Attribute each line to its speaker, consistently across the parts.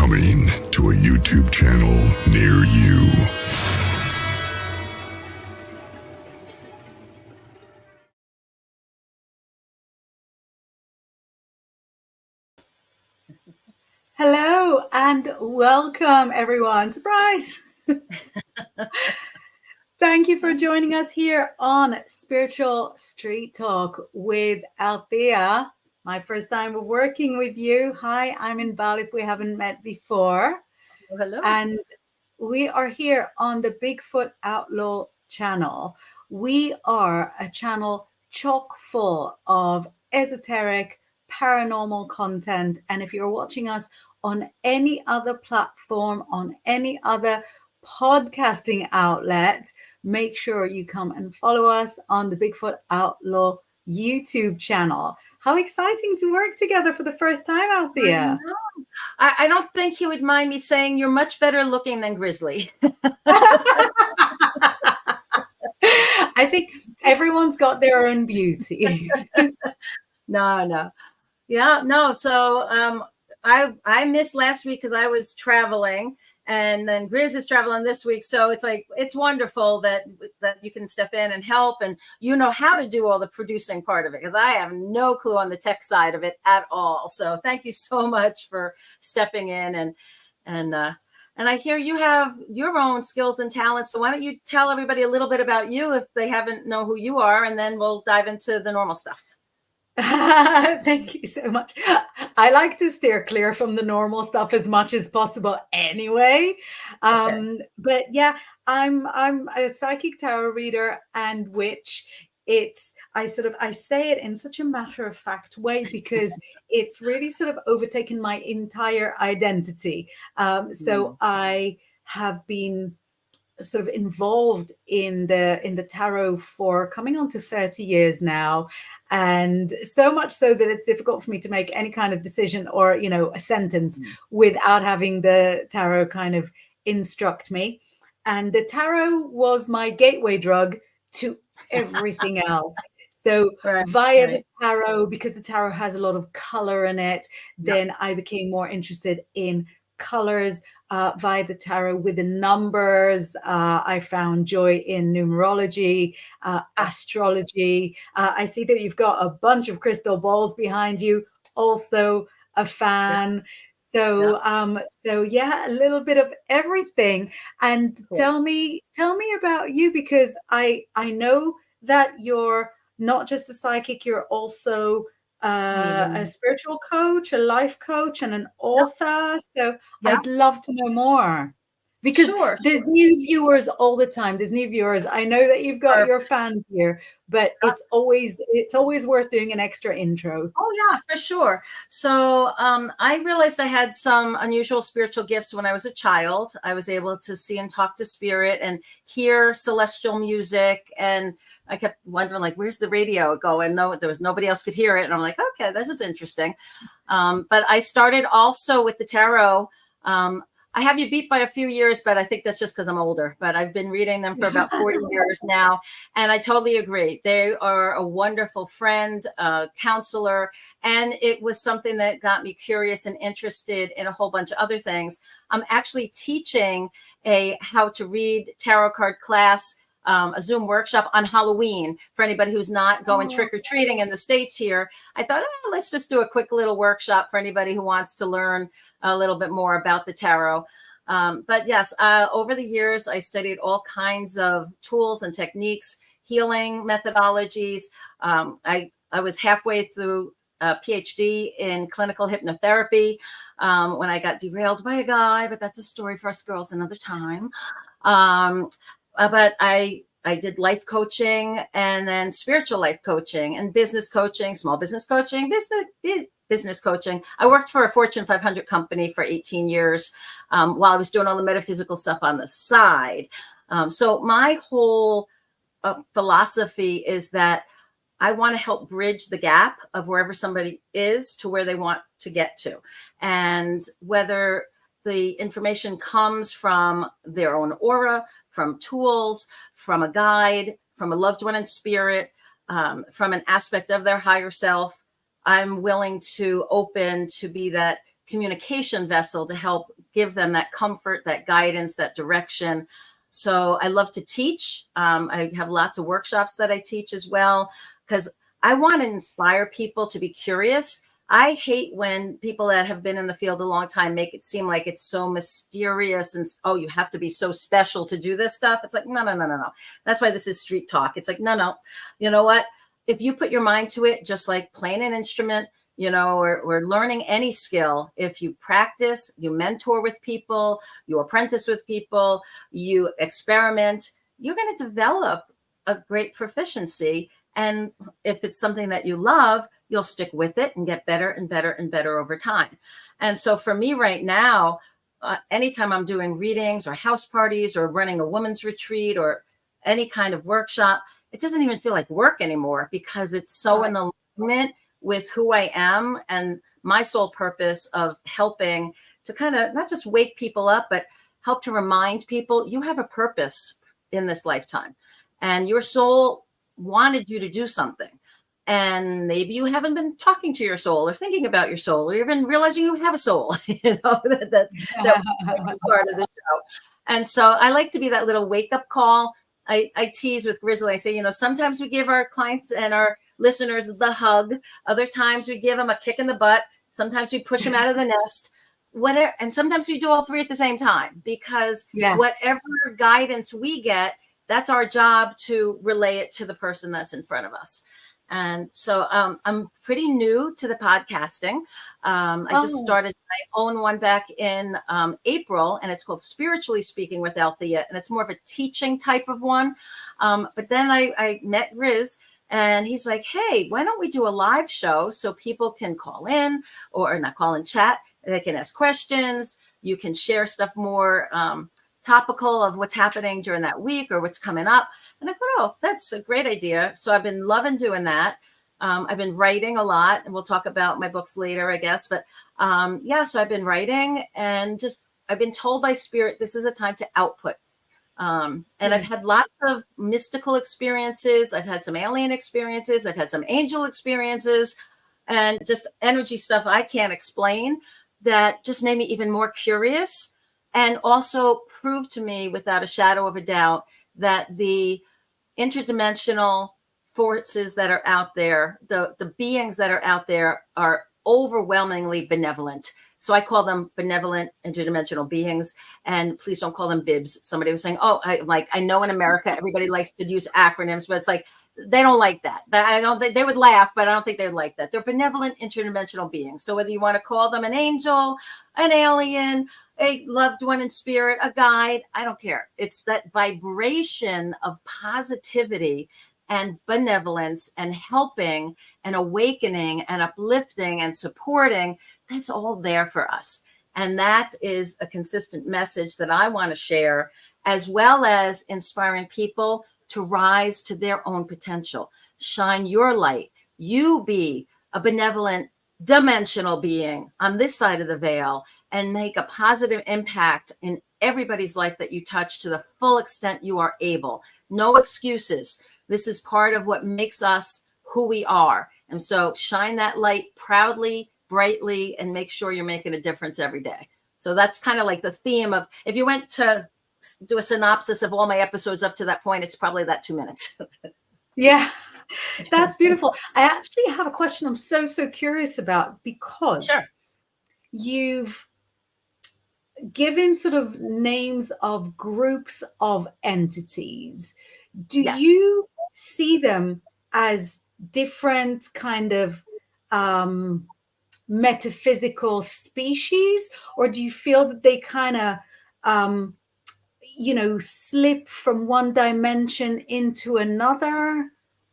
Speaker 1: Coming to a YouTube channel near you.
Speaker 2: Hello and welcome, everyone. Surprise! Thank you for joining us here on Spiritual Street Talk with Alethea. My first time working with you. Hi, I'm Inbaal if we haven't met before.
Speaker 3: Hello.
Speaker 2: And we are here on the Bigfoot Outlaw channel. We are a channel chock full of esoteric, paranormal content. And if you're watching us on any other platform, on any other podcasting outlet, make sure you come and follow us on the Bigfoot Outlaw YouTube channel. How exciting to work together for the first time, Alethea.
Speaker 3: I don't think he would mind me saying you're much better looking than Grizzly.
Speaker 2: I think everyone's got their own beauty.
Speaker 3: No. Yeah, no. So I missed last week because I was traveling, and then Grizz is traveling this week. So it's wonderful that you can step in and help, and you know how to do all the producing part of it, because I have no clue on the tech side of it at all. So thank you so much for stepping in, and I hear you have your own skills and talents. So why don't you tell everybody a little bit about you if they haven't know who you are, and then we'll dive into the normal stuff.
Speaker 2: Thank you so much. I like to steer clear from the normal stuff as much as possible anyway. But yeah, I'm a psychic tarot reader and witch. I say it in such a matter-of-fact way because it's really sort of overtaken my entire identity. So I have been sort of involved in the tarot for coming on to 30 years now, and so much so that it's difficult for me to make any kind of decision or a sentence without having the tarot kind of instruct me. And the tarot was my gateway drug to everything else. So via the tarot, because the tarot has a lot of color in it, then I became more interested in colors via the tarot with the numbers. I found joy in numerology, astrology. I see that you've got a bunch of crystal balls behind you. Also a fan. So yeah, a little bit of everything. And tell me about you, because I know that you're not just a psychic, you're also a spiritual coach, a life coach, and an author. So I'd love to know more, because there's new viewers all the time. There's new viewers. I know that you've got your fans here, but it's always worth doing an extra intro.
Speaker 3: Oh yeah, for sure. So I realized I had some unusual spiritual gifts when I was a child. I was able to see and talk to spirit and hear celestial music, and I kept wondering, like, where's the radio going? No, there was nobody else could hear it, and I'm like, okay, that was interesting. But I started also with the tarot. I have you beat by a few years, but I think that's just because I'm older. But I've been reading them for about 40 years now. And I totally agree. They are a wonderful friend, counselor. And it was something that got me curious and interested in a whole bunch of other things. I'm actually teaching a how to read tarot card class, a Zoom workshop on Halloween for anybody who's not going trick-or-treating in the States here. I thought, let's just do a quick little workshop for anybody who wants to learn a little bit more about the tarot. But yes, over the years, I studied all kinds of tools and techniques, healing methodologies. I was halfway through a PhD in clinical hypnotherapy when I got derailed by a guy, but that's a story for us girls another time. But I did life coaching, and then spiritual life coaching, and business coaching, small business coaching, business coaching. I worked for a Fortune 500 company for 18 years while I was doing all the metaphysical stuff on the side. So my whole philosophy is that I want to help bridge the gap of wherever somebody is to where they want to get to. And whether the information comes from their own aura, from tools, from a guide, from a loved one in spirit, from an aspect of their higher self, I'm willing to open to be that communication vessel to help give them that comfort, that guidance, that direction. So I love to teach. I have lots of workshops that I teach as well, because I want to inspire people to be curious. I hate when people that have been in the field a long time make it seem like it's so mysterious and, oh, you have to be so special to do this stuff. It's like, no. That's why this is street talk. It's like, no. You know what? If you put your mind to it, just like playing an instrument, or learning any skill, if you practice, you mentor with people, you apprentice with people, you experiment, you're going to develop a great proficiency. And if it's something that you love, you'll stick with it and get better and better and better over time. And so for me right now, anytime I'm doing readings or house parties or running a women's retreat or any kind of workshop, it doesn't even feel like work anymore, because it's so in alignment with who I am and my sole purpose of helping to kind of not just wake people up, but help to remind people you have a purpose in this lifetime, and your soul wanted you to do something. And maybe you haven't been talking to your soul or thinking about your soul or even realizing you have a soul, that's part of the show. And so I like to be that little wake-up call. I tease with Grizzly. I say, sometimes we give our clients and our listeners the hug. Other times we give them a kick in the butt. Sometimes we push them out of the nest. Whatever. And sometimes we do all three at the same time, because whatever guidance we get, that's our job to relay it to the person that's in front of us. And so I'm pretty new to the podcasting. I just started my own one back in April, and it's called Spiritually Speaking with Alethea, and it's more of a teaching type of one. But then I met Riz, and he's like, hey, why don't we do a live show so people can call in, or not call in, chat. They can ask questions. You can share stuff more topical of what's happening during that week or what's coming up. And I thought, oh, that's a great idea. So I've been loving doing that. I've been writing a lot, and we'll talk about my books later, I guess. But so I've been writing, and I've been told by Spirit, this is a time to output. And I've had lots of mystical experiences. I've had some alien experiences. I've had some angel experiences, and just energy stuff I can't explain that just made me even more curious. And also proved to me without a shadow of a doubt that the interdimensional forces that are out there, the beings that are out there, are overwhelmingly benevolent. So I call them benevolent interdimensional beings, and please don't call them bibs. Somebody was saying, I know in America, everybody likes to use acronyms, but it's like, they don't like that. I don't think they would laugh, but I don't think they would like that. They're benevolent interdimensional beings. So whether you want to call them an angel, an alien, a loved one in spirit, a guide, I don't care. It's that vibration of positivity and benevolence and helping and awakening and uplifting and supporting. That's all there for us. And that is a consistent message that I want to share, as well as inspiring people to rise to their own potential. Shine your light. You be a benevolent dimensional being on this side of the veil and make a positive impact in everybody's life that you touch to the full extent you are able. No excuses. This is part of what makes us who we are. And so shine that light proudly, brightly, and make sure you're making a difference every day. So that's kind of like the theme of, if you went to do a synopsis of all my episodes up to that point, it's probably that 2 minutes.
Speaker 2: Yeah, that's beautiful. I actually have a question I'm so curious about, because you've given sort of names of groups of entities. Do you see them as different kind of metaphysical species, or do you feel that they kind of slip from one dimension into another?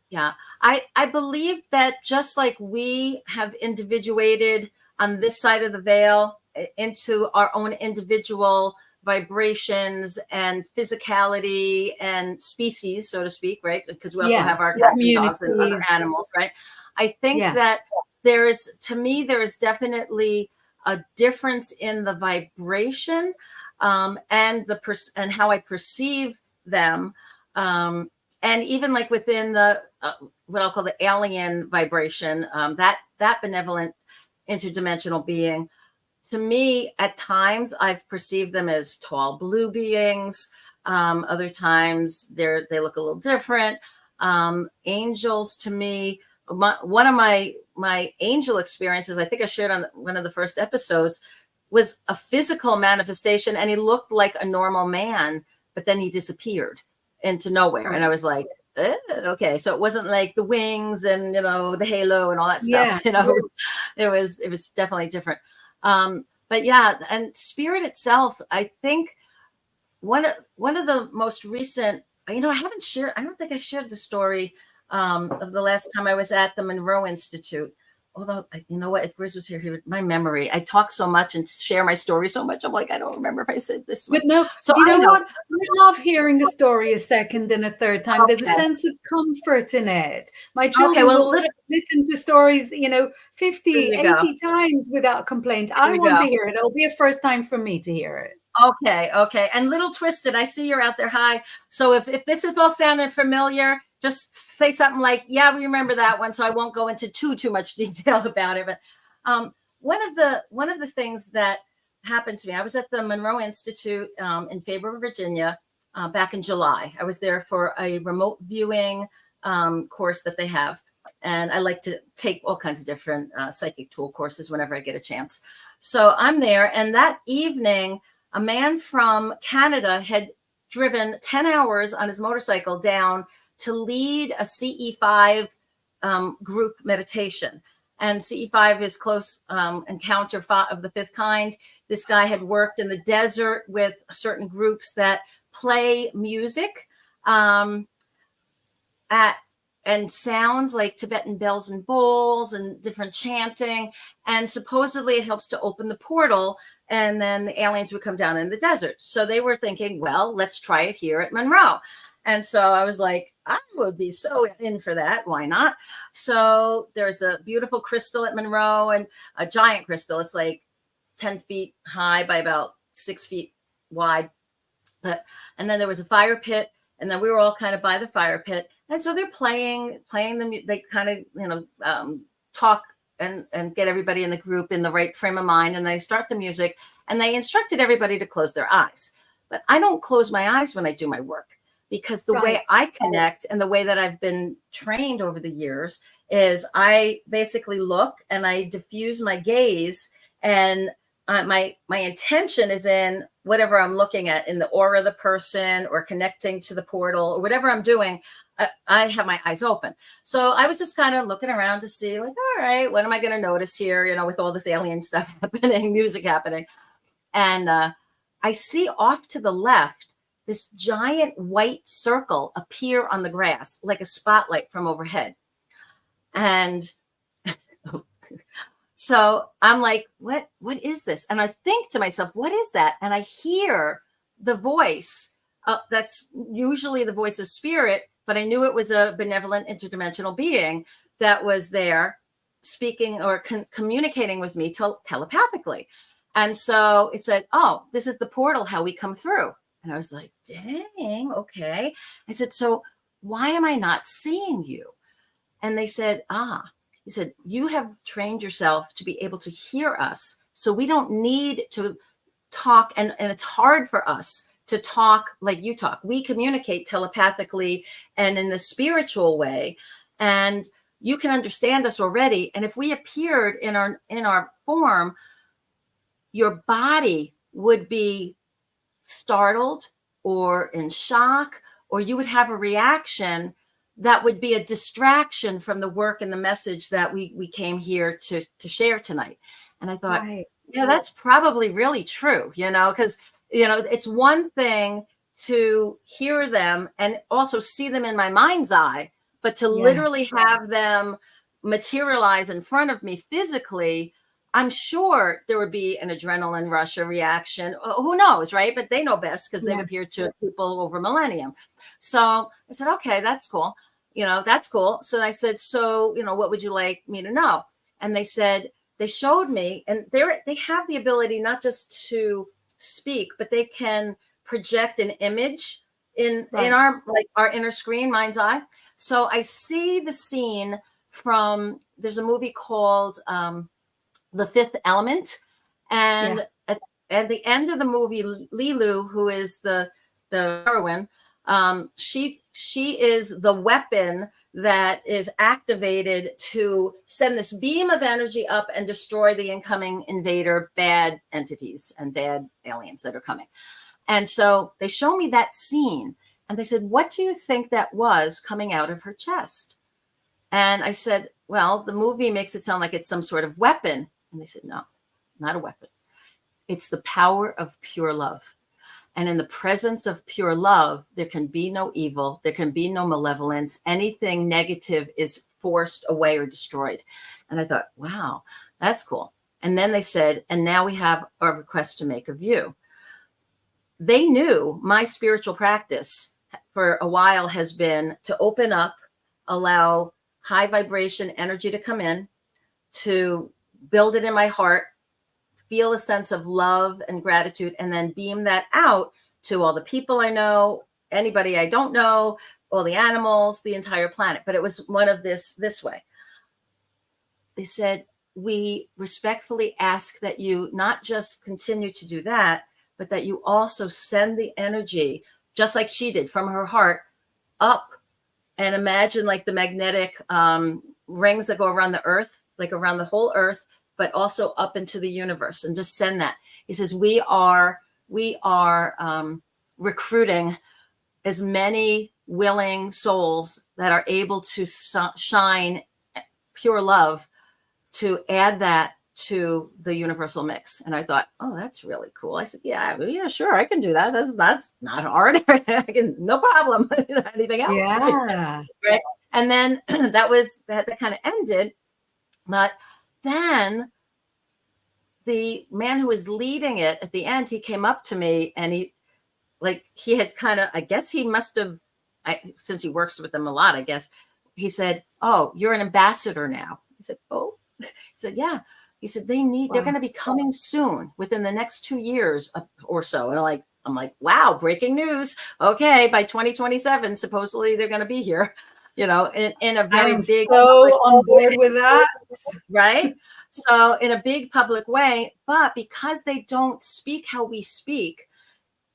Speaker 3: Yeah, I believe that just like we have individuated on this side of the veil into our own individual vibrations and physicality and species, so to speak, right? Because we also have our cats and dogs and other animals, right? I think that there is definitely a difference in the vibration and and how I perceive them, and even like within the what I'll call the alien vibration, that benevolent interdimensional being, to me, at times, I've perceived them as tall blue beings. Other times, they look a little different. Angels, to me, one of my angel experiences, I think I shared on one of the first episodes, was a physical manifestation, and he looked like a normal man, but then he disappeared into nowhere. And I was like, okay, so it wasn't like the wings and, the halo and all that stuff, it was definitely different. But yeah, and spirit itself, I think one of the most recent, I don't think I shared the story of the last time I was at the Monroe Institute. Although, you know what, if Grizz was here, my memory, I talk so much and share my story so much. I'm like, I don't remember if I said this.
Speaker 2: But no, so you know what? I love hearing a story a second and a third time. Okay. There's a sense of comfort in it. My children will listen to stories, 50, 80 times without complaint. I want to hear it. It'll be a first time for me to hear it.
Speaker 3: Okay. And Little Twisted, I see you're out there. Hi. So if this is all sounding familiar, just say something like, yeah, we remember that one. So I won't go into too much detail about it. But one of the things that happened to me, I was at the Monroe Institute in Fayetteville, Virginia, back in July. I was there for a remote viewing course that they have. And I like to take all kinds of different psychic tool courses whenever I get a chance. So I'm there. And that evening, a man from Canada had driven 10 hours on his motorcycle down to lead a CE5 group meditation. And CE5 is close encounter of the fifth kind. This guy had worked in the desert with certain groups that play music and sounds like Tibetan bells and bowls and different chanting. And supposedly it helps to open the portal, and then the aliens would come down in the desert. So they were thinking, well, let's try it here at Monroe. And so I was like, I would be so in for that. Why not? So there's a beautiful crystal at Monroe, and a giant crystal. It's like 10 feet high by about 6 feet wide. And then there was a fire pit, and then we were all kind of by the fire pit. And so they're playing them. They kind of, talk and get everybody in the group in the right frame of mind. And they start the music, and they instructed everybody to close their eyes. But I don't close my eyes when I do my work, because the way I connect and the way that I've been trained over the years is I basically look and I diffuse my gaze, and my intention is in whatever I'm looking at, in the aura of the person or connecting to the portal or whatever I'm doing. I have my eyes open. So I was just kind of looking around to see, like, all right, what am I going to notice here, with all this alien stuff happening, music happening. And I see off to the left this giant white circle appear on the grass, like a spotlight from overhead. And so I'm like, what is this? And I think to myself, what is that? And I hear the voice. That's usually the voice of spirit, but I knew it was a benevolent interdimensional being that was there speaking or communicating with me telepathically. And so it said, oh, this is the portal, how we come through. And I was like, dang, okay. I said, so why am I not seeing you? And they said, he said, you have trained yourself to be able to hear us. So we don't need to talk. And it's hard for us to talk like you talk. We communicate telepathically and in the spiritual way. And you can understand us already. And if we appeared in our form, your body would be startled or in shock, or you would have a reaction that would be a distraction from the work and the message that we came here to share tonight. And I thought, yeah, that's probably really true, because, it's one thing to hear them and also see them in my mind's eye, but to literally have them materialize in front of me physically, I'm sure there would be an adrenaline rush, a reaction. Who knows, right? But they know best because they've appeared to people over millennium. So I said, okay, that's cool. That's cool. So I said, so, what would you like me to know? And they said, they showed me, and they have the ability not just to speak, but they can project an image in our inner screen, mind's eye. So I see the scene from, there's a movie called The Fifth Element, And at the end of the movie, Lilu, who is the heroine, she is the weapon that is activated to send this beam of energy up and destroy the incoming invader, bad entities and bad aliens that are coming. And so they show me that scene and they said, what do you think that was coming out of her chest? And I said, well, the movie makes it sound like it's some sort of weapon. And they said, no, not a weapon. It's the power of pure love. And in the presence of pure love, there can be no evil. There can be no malevolence. Anything negative is forced away or destroyed. And I thought, wow, that's cool. And then they said, and now we have a request to make of you. They knew my spiritual practice for a while has been to open up, allow high vibration energy to come in, to build it in my heart, feel a sense of love and gratitude, and then beam that out to all the people I know, anybody I don't know, all the animals, the entire planet. But it was one of this way. They said, we respectfully ask that you not just continue to do that, but that you also send the energy, just like she did from her heart, up, and imagine like the magnetic rings that go around the earth, like around the whole earth, but also up into the universe, and just send that. He says, we are recruiting as many willing souls that are able to shine pure love to add that to the universal mix. And I thought, oh, that's really cool. I said, yeah, sure, I can do that. That's not hard. I can, no problem. Anything else?
Speaker 2: Yeah.
Speaker 3: Right. And then that kind of ended. But then the man who was leading it at the end, he came up to me and he had kind of, I guess he must have, since he works with them a lot, I guess, he said, oh, you're an ambassador now. I said, oh, he said, yeah. He said, they're going to be coming soon within the next 2 years or so. And I'm like, wow, breaking news. Okay. By 2027, supposedly they're going to be here, in a very big.
Speaker 2: So on board with that.
Speaker 3: Right. So in a big public way, but because they don't speak how we speak,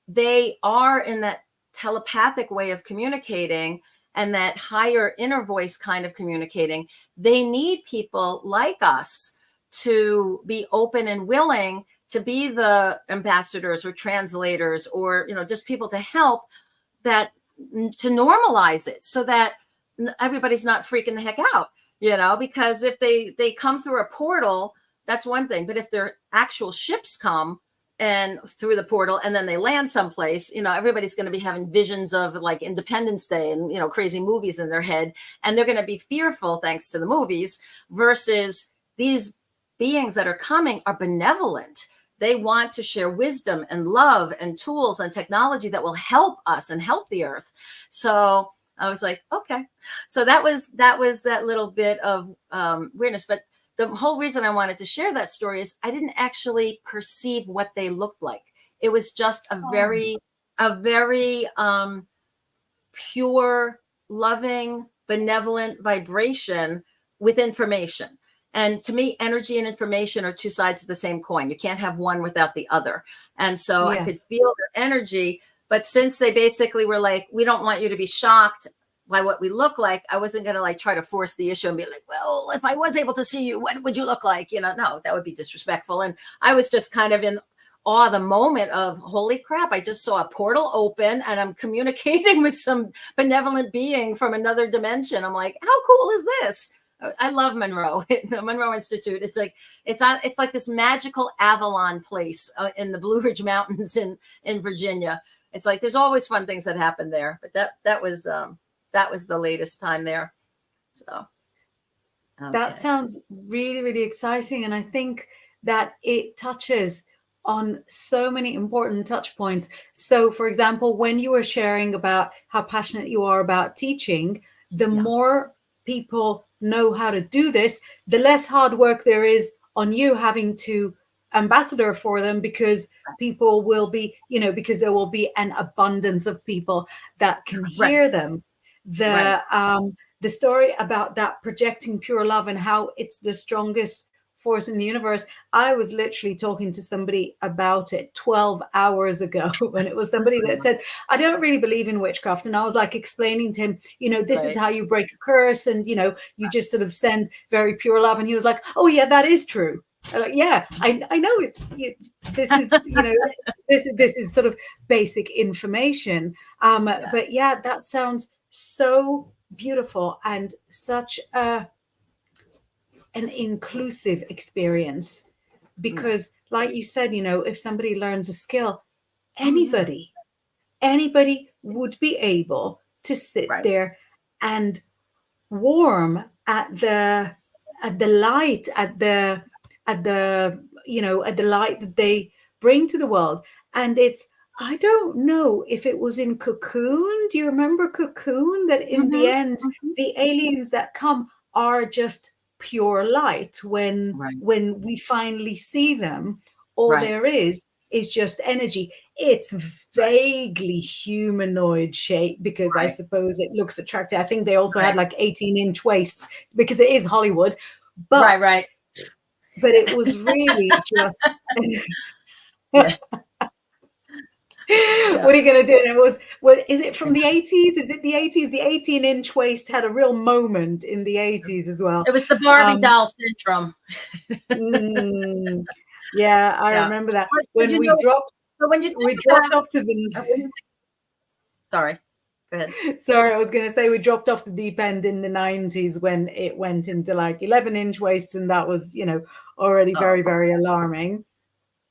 Speaker 3: they are in that telepathic way of communicating and that higher inner voice kind of communicating. They need people like us to be open and willing to be the ambassadors or translators or, just people to help that, to normalize it so that everybody's not freaking the heck out, because if they come through a portal, that's one thing. But if their actual ships come and through the portal and then they land someplace, everybody's going to be having visions of like Independence Day and, crazy movies in their head. And they're going to be fearful thanks to the movies versus these beings that are coming are benevolent. They want to share wisdom and love and tools and technology that will help us and help the earth. So I was like, okay. So that was that little bit of weirdness. But the whole reason I wanted to share that story is I didn't actually perceive what they looked like. It was just a very pure, loving, benevolent vibration with information. And to me, energy and information are two sides of the same coin. You can't have one without the other. And so I could feel their energy. But since they basically were like, we don't want you to be shocked by what we look like, I wasn't going to try to force the issue and be like, well, if I was able to see you, what would you look like? No, that would be disrespectful. And I was just kind of in awe the moment of, holy crap, I just saw a portal open and I'm communicating with some benevolent being from another dimension. I'm like, how cool is this? I love Monroe, the Monroe Institute. It's like this magical Avalon place in the Blue Ridge Mountains in Virginia. It's like there's always fun things that happen there. But that was the latest time there. So
Speaker 2: that sounds really, really exciting, and I think that it touches on so many important touch points. So, for example, when you were sharing about how passionate you are about teaching, the more people know how to do this, the less hard work there is on you having to ambassador for them, because people will be, because there will be an abundance of people that can hear them. The story about that projecting pure love and how it's the strongest force in the universe. I was literally talking to somebody about it 12 hours ago, and it was somebody that said, I don't really believe in witchcraft. And I was like explaining to him, this is how you break a curse. And, you just sort of send very pure love. And he was like, oh yeah, that is true. I'm like, yeah, I know this is, this is sort of basic information. But yeah, that sounds so beautiful and such an inclusive experience, because like you said, if somebody learns a skill, anybody would be able to sit there and warm at the light, at the light that they bring to the world. And I don't know if it was in Cocoon. Do you remember Cocoon? That in the end, the aliens that come are just pure light. When we finally see them, all there is just energy. It's vaguely humanoid shape, because I suppose it looks attractive. I think they also had like 18-inch waists, because it is Hollywood. But but it was really just what are you going to do? And it was, is it from the 80s? Is it the 80s? The 18-inch waist had a real moment in the 80s as well.
Speaker 3: It was the Barbie doll syndrome.
Speaker 2: Yeah, I remember that. When we dropped off to the...
Speaker 3: Sorry, go ahead.
Speaker 2: Sorry, I was going to say we dropped off the deep end in the 90s when it went into like 11-inch waists, and that was, already very, very alarming.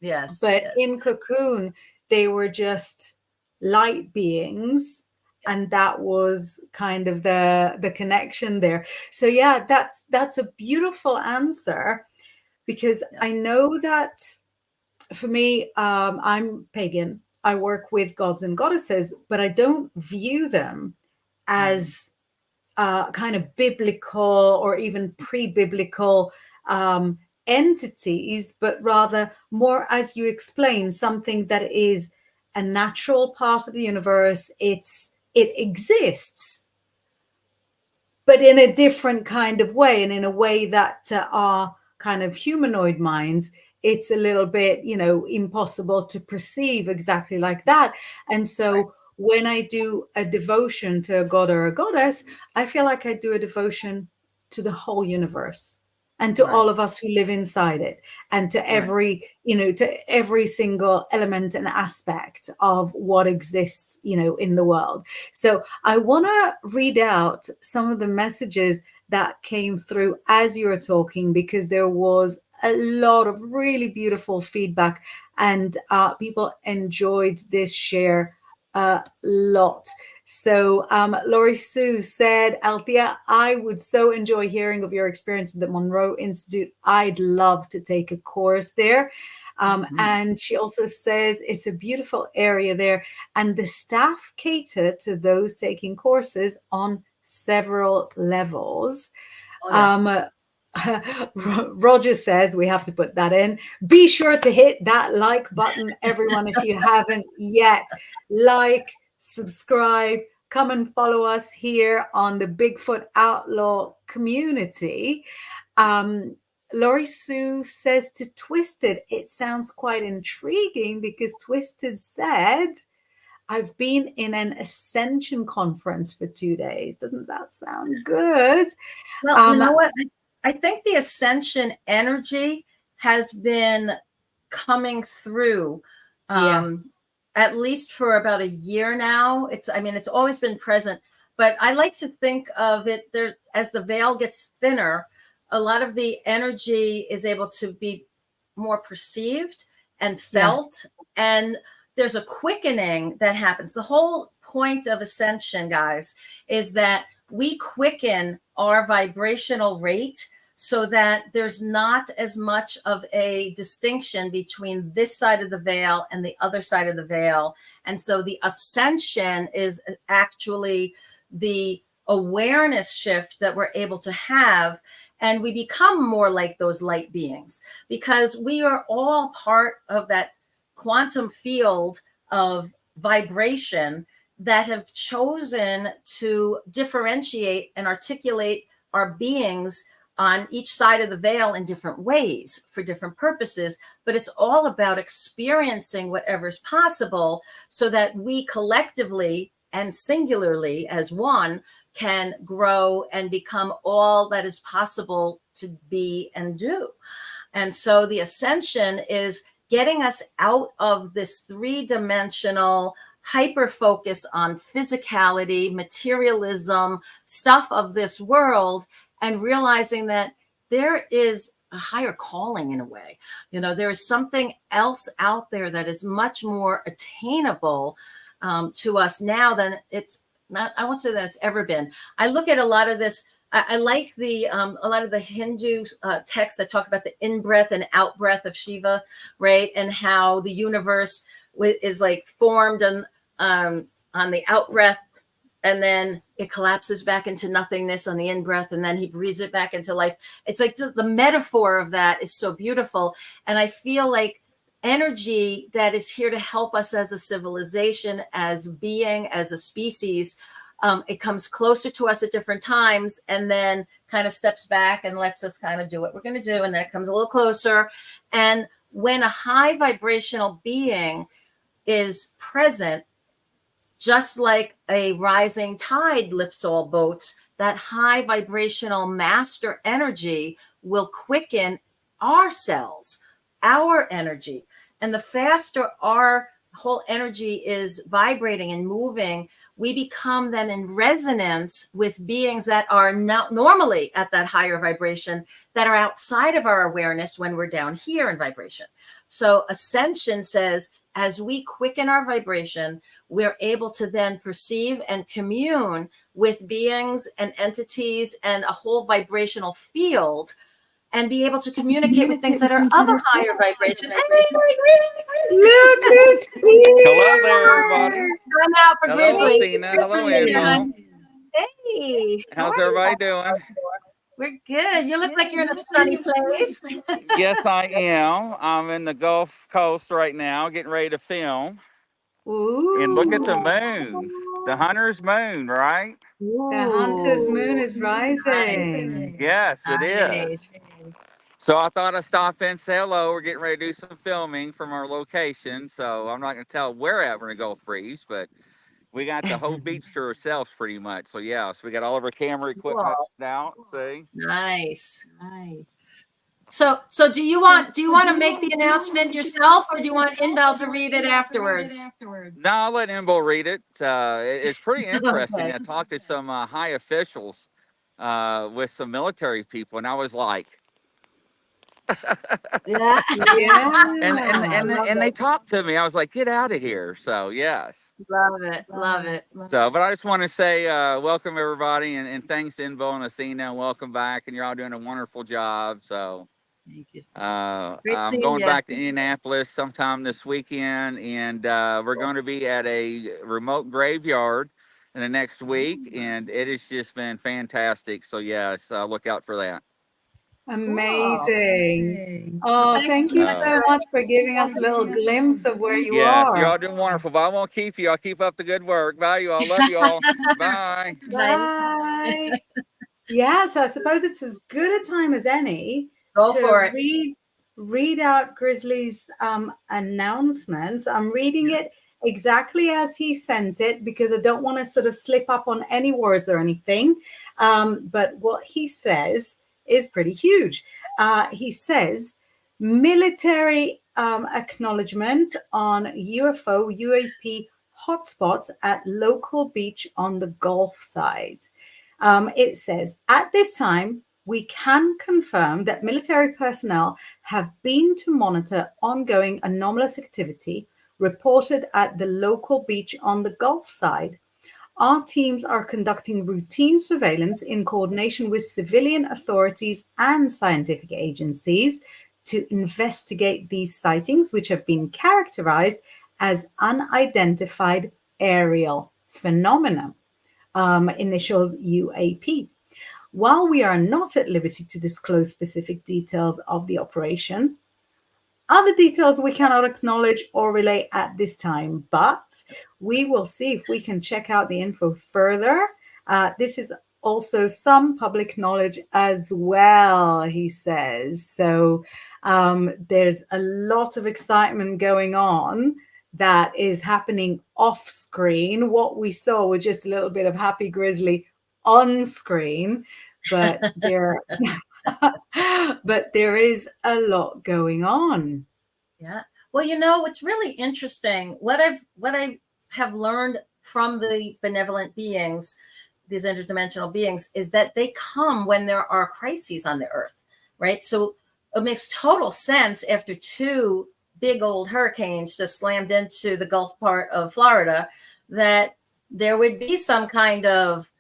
Speaker 3: Yes.
Speaker 2: But in Cocoon, they were just light beings, and that was kind of the connection there. So yeah, that's a beautiful answer, because I know that for me, I'm pagan. I work with gods and goddesses, but I don't view them as kind of biblical or even pre-biblical entities, but rather more, as you explain, something that is a natural part of the universe. It exists, but in a different kind of way, and in a way that our kind of humanoid minds, it's a little bit, impossible to perceive exactly like that. And so when I do a devotion to a god or a goddess, I feel like I do a devotion to the whole universe, and to all of us who live inside it, and to every, to every single element and aspect of what exists, in the world. So I want to read out some of the messages that came through as you were talking, because there was a lot of really beautiful feedback, and people enjoyed this share a lot. So Laurie Sue said, Alethea, I would so enjoy hearing of your experience at the Monroe Institute. I'd love to take a course there. And she also says it's a beautiful area there, and the staff cater to those taking courses on several levels. Roger says, we have to put that in, be sure to hit that like button, everyone, if you haven't yet. Like, subscribe, come and follow us here on the Bigfoot Outlaw community. Laurie Sue says to Twisted, it sounds quite intriguing, because Twisted said, I've been in an ascension conference for 2 days. Doesn't that sound good?
Speaker 3: Well, you know what? I think the ascension energy has been coming through at least for about a year now. It's always been present, but I like to think of it there as the veil gets thinner, a lot of the energy is able to be more perceived and felt. And there's a quickening that happens. The whole point of ascension, guys, is that we quicken our vibrational rate so that there's not as much of a distinction between this side of the veil and the other side of the veil. And so the ascension is actually the awareness shift that we're able to have. And we become more like those light beings, because we are all part of that quantum field of vibration that have chosen to differentiate and articulate our beings on each side of the veil in different ways for different purposes, but it's all about experiencing whatever's possible so that we collectively and singularly as one can grow and become all that is possible to be and do. And so the ascension is getting us out of this three-dimensional hyper focus on physicality, materialism, stuff of this world, and realizing that there is a higher calling in a way. You know, there is something else out there that is much more attainable to us now than it's not. I won't say that it's ever been. I look at a lot of this. I like a lot of the Hindu texts that talk about the in-breath and out-breath of Shiva, right? And how the universe is like formed on the out-breath, and then it collapses back into nothingness on the in-breath, and then he breathes it back into life. It's like the metaphor of that is so beautiful. And I feel like energy that is here to help us as a civilization, as being, as a species, it comes closer to us at different times and then kind of steps back and lets us kind of do what we're going to do. And then it comes a little closer. And when a high vibrational being is present, just like a rising tide lifts all boats, that high vibrational master energy will quicken our cells, our energy. And the faster our whole energy is vibrating and moving, we become then in resonance with beings that are not normally at that higher vibration, that are outside of our awareness when we're down here in vibration. So ascension says, as we quicken our vibration, we're able to then perceive and commune with beings and entities and a whole vibrational field, and be able to communicate with things that are of a higher vibration.
Speaker 2: Look who's here!
Speaker 4: Hello there, everybody.
Speaker 3: I'm out for
Speaker 4: Hello,
Speaker 3: Grizzly.
Speaker 4: Athena. Hello, Inbaal.
Speaker 3: Hey,
Speaker 4: How's everybody doing?
Speaker 3: we're good. You look like you're in a sunny place.
Speaker 4: Yes, I am. I'm in the Gulf Coast right now, getting ready to film.
Speaker 2: Ooh.
Speaker 4: And look at the moon, the hunter's moon, right?
Speaker 2: The hunter's moon is rising.
Speaker 4: Yes, it
Speaker 3: Nice.
Speaker 4: is. So I thought I'd stop in and say hello. We're getting ready to do some filming from our location. So I'm not going to tell where at we're going to go freeze, but we got the whole beach to ourselves pretty much. So yeah, so we got all of our camera equipment out. See?
Speaker 3: Nice. So do you want to make the announcement yourself, or do you want Inbaal to read it afterwards?
Speaker 4: No, I'll let Inbaal read it. It's pretty interesting.
Speaker 3: Okay.
Speaker 4: I talked to some high officials with some military people, and I was like,
Speaker 3: Yeah.
Speaker 4: and they talked to me. I was like, get out of here. So yes.
Speaker 3: Love it.
Speaker 4: So, but I just want to say welcome everybody, and thanks Inbaal and Athena, and welcome back. And you're all doing a wonderful job. So
Speaker 3: Thank you.
Speaker 4: I'm going back to Indianapolis sometime this weekend, and we're going to be at a remote graveyard in the next week, and it has just been fantastic. So yes, look out for that.
Speaker 2: Amazing. Oh, thank you
Speaker 4: Wow.
Speaker 2: so much for giving us a little glimpse of where you
Speaker 4: Yes,
Speaker 2: are.
Speaker 4: you're all doing wonderful, but I won't keep you. I'll keep up the good work. Bye, you all. Love you all. Bye.
Speaker 2: Bye. Yeah, so I suppose it's as good a time as any
Speaker 3: Go
Speaker 2: to
Speaker 3: for it.
Speaker 2: read out Grizzly's announcements. I'm reading it exactly as he sent it because I don't want to sort of slip up on any words or anything. But what he says is pretty huge. He says, military acknowledgement on UFO UAP hotspot at local beach on the Gulf side. It says, at this time, we can confirm that military personnel have been to monitor ongoing anomalous activity reported at the local beach on the Gulf side. Our teams are conducting routine surveillance in coordination with civilian authorities and scientific agencies to investigate these sightings, which have been characterized as unidentified aerial phenomena, initials UAP. While we are not at liberty to disclose specific details of the operation, other details we cannot acknowledge or relay at this time, but we will see if we can check out the info further. This is also some public knowledge as well, he says. So there's a lot of excitement going on that is happening off screen. What we saw was just a little bit of Happy Grizzly on screen, but there but there is a lot going on.
Speaker 3: Yeah. Well, you know, what's really interesting, what I have learned from the benevolent beings, these interdimensional beings, is that they come when there are crises on the earth, right? So it makes total sense after 2 big old hurricanes just slammed into the Gulf part of Florida that there would be some kind of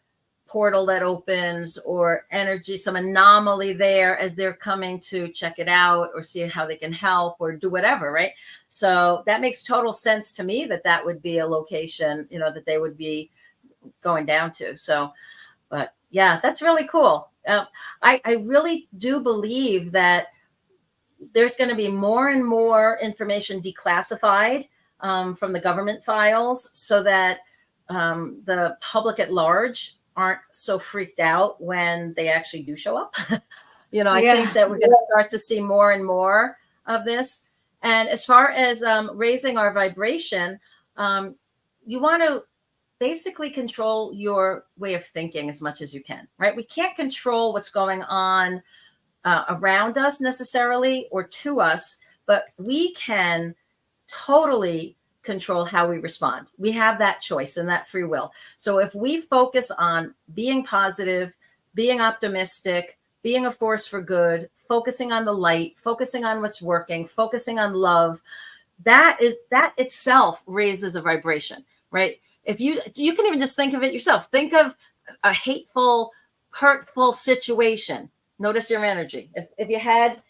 Speaker 3: portal that opens or energy, some anomaly there as they're coming to check it out or see how they can help or do whatever, right? So that makes total sense to me that that would be a location, you know, that they would be going down to. So, but yeah, that's really cool. I really do believe that there's going to be more and more information declassified from the government files so that the public at large aren't so freaked out when they actually do show up. You know, I think that we're going to start to see more and more of this. And as far as raising our vibration, you want to basically control your way of thinking as much as you can, right? We can't control what's going on around us necessarily or to us, but we can totally control how we respond. We have that choice and that free will. So if we focus on being positive, being optimistic, being a force for good, focusing on the light, focusing on what's working, focusing on love, that itself raises a vibration, right? If you can even just think of it yourself. Think of a hateful, hurtful situation. Notice your energy. If you had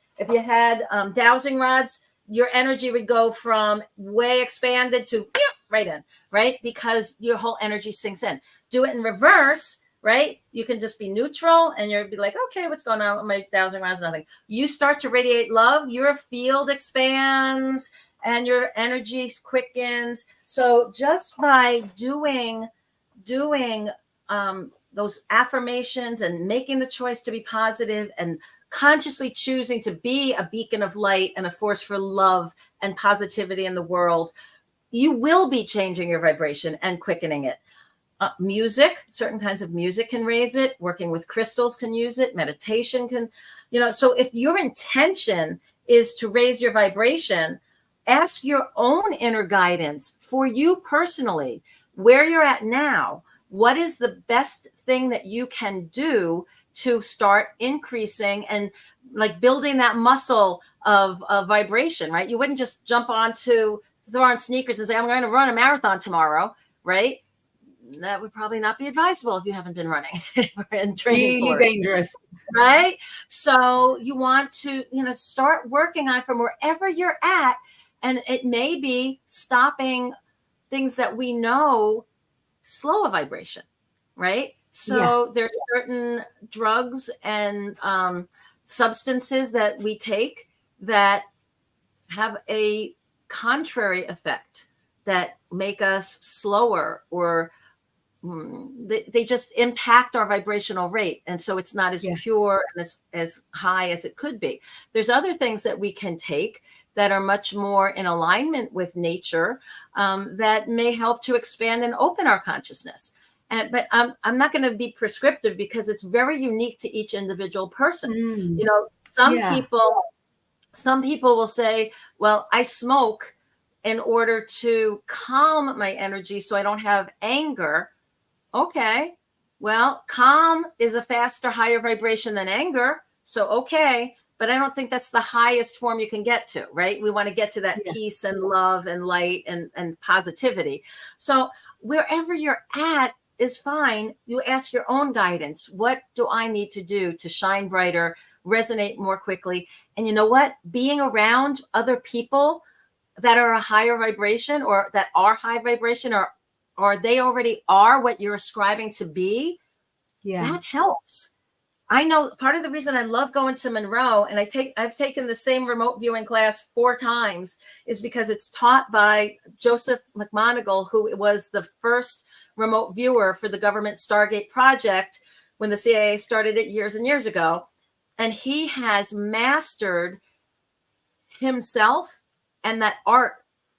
Speaker 3: dowsing rods, your energy would go from way expanded to right in, right? Because your whole energy sinks in. Do it in reverse, right? You can just be neutral and you'll be like, okay, what's going on with my dowsing rods? Nothing. You start to radiate love, your field expands and your energy quickens. So just by doing those affirmations and making the choice to be positive and consciously choosing to be a beacon of light and a force for love and positivity in the world, you will be changing your vibration and quickening it. Music, certain kinds of music can raise it. Working with crystals can use it. Meditation can, you know, so if your intention is to raise your vibration, ask your own inner guidance for you personally, where you're at now. What is the best thing that you can do to start increasing and like building that muscle of vibration, right? You wouldn't just jump throw on sneakers and say, I'm going to run a marathon tomorrow, right? That would probably not be advisable if you haven't been running and training
Speaker 2: really
Speaker 3: for it,
Speaker 2: dangerous,
Speaker 3: right? So you want to, start working on from wherever you're at. And it may be stopping things that we know slow a vibration, right? So there's certain drugs and substances that we take that have a contrary effect that make us slower, or they just impact our vibrational rate. And so it's not as pure and as high as it could be. There's other things that we can take that are much more in alignment with nature, that may help to expand and open our consciousness. But I'm not going to be prescriptive because it's very unique to each individual person. Some people will say, well, I smoke in order to calm my energy so I don't have anger. Okay, well, calm is a faster, higher vibration than anger. So, okay. But I don't think that's the highest form you can get to, right? We want to get to that peace and love and light and positivity. So wherever you're at is fine. You ask your own guidance. What do I need to do to shine brighter, resonate more quickly? And you know what? Being around other people that are a higher vibration or that are high vibration, or they already are what you're ascribing to be, that helps. I know part of the reason I love going to Monroe, and I've taken the same remote viewing class 4 times, is because it's taught by Joseph McMoneagle, who was the first remote viewer for the government Stargate project, when the CIA started it years and years ago. And he has mastered himself and that art.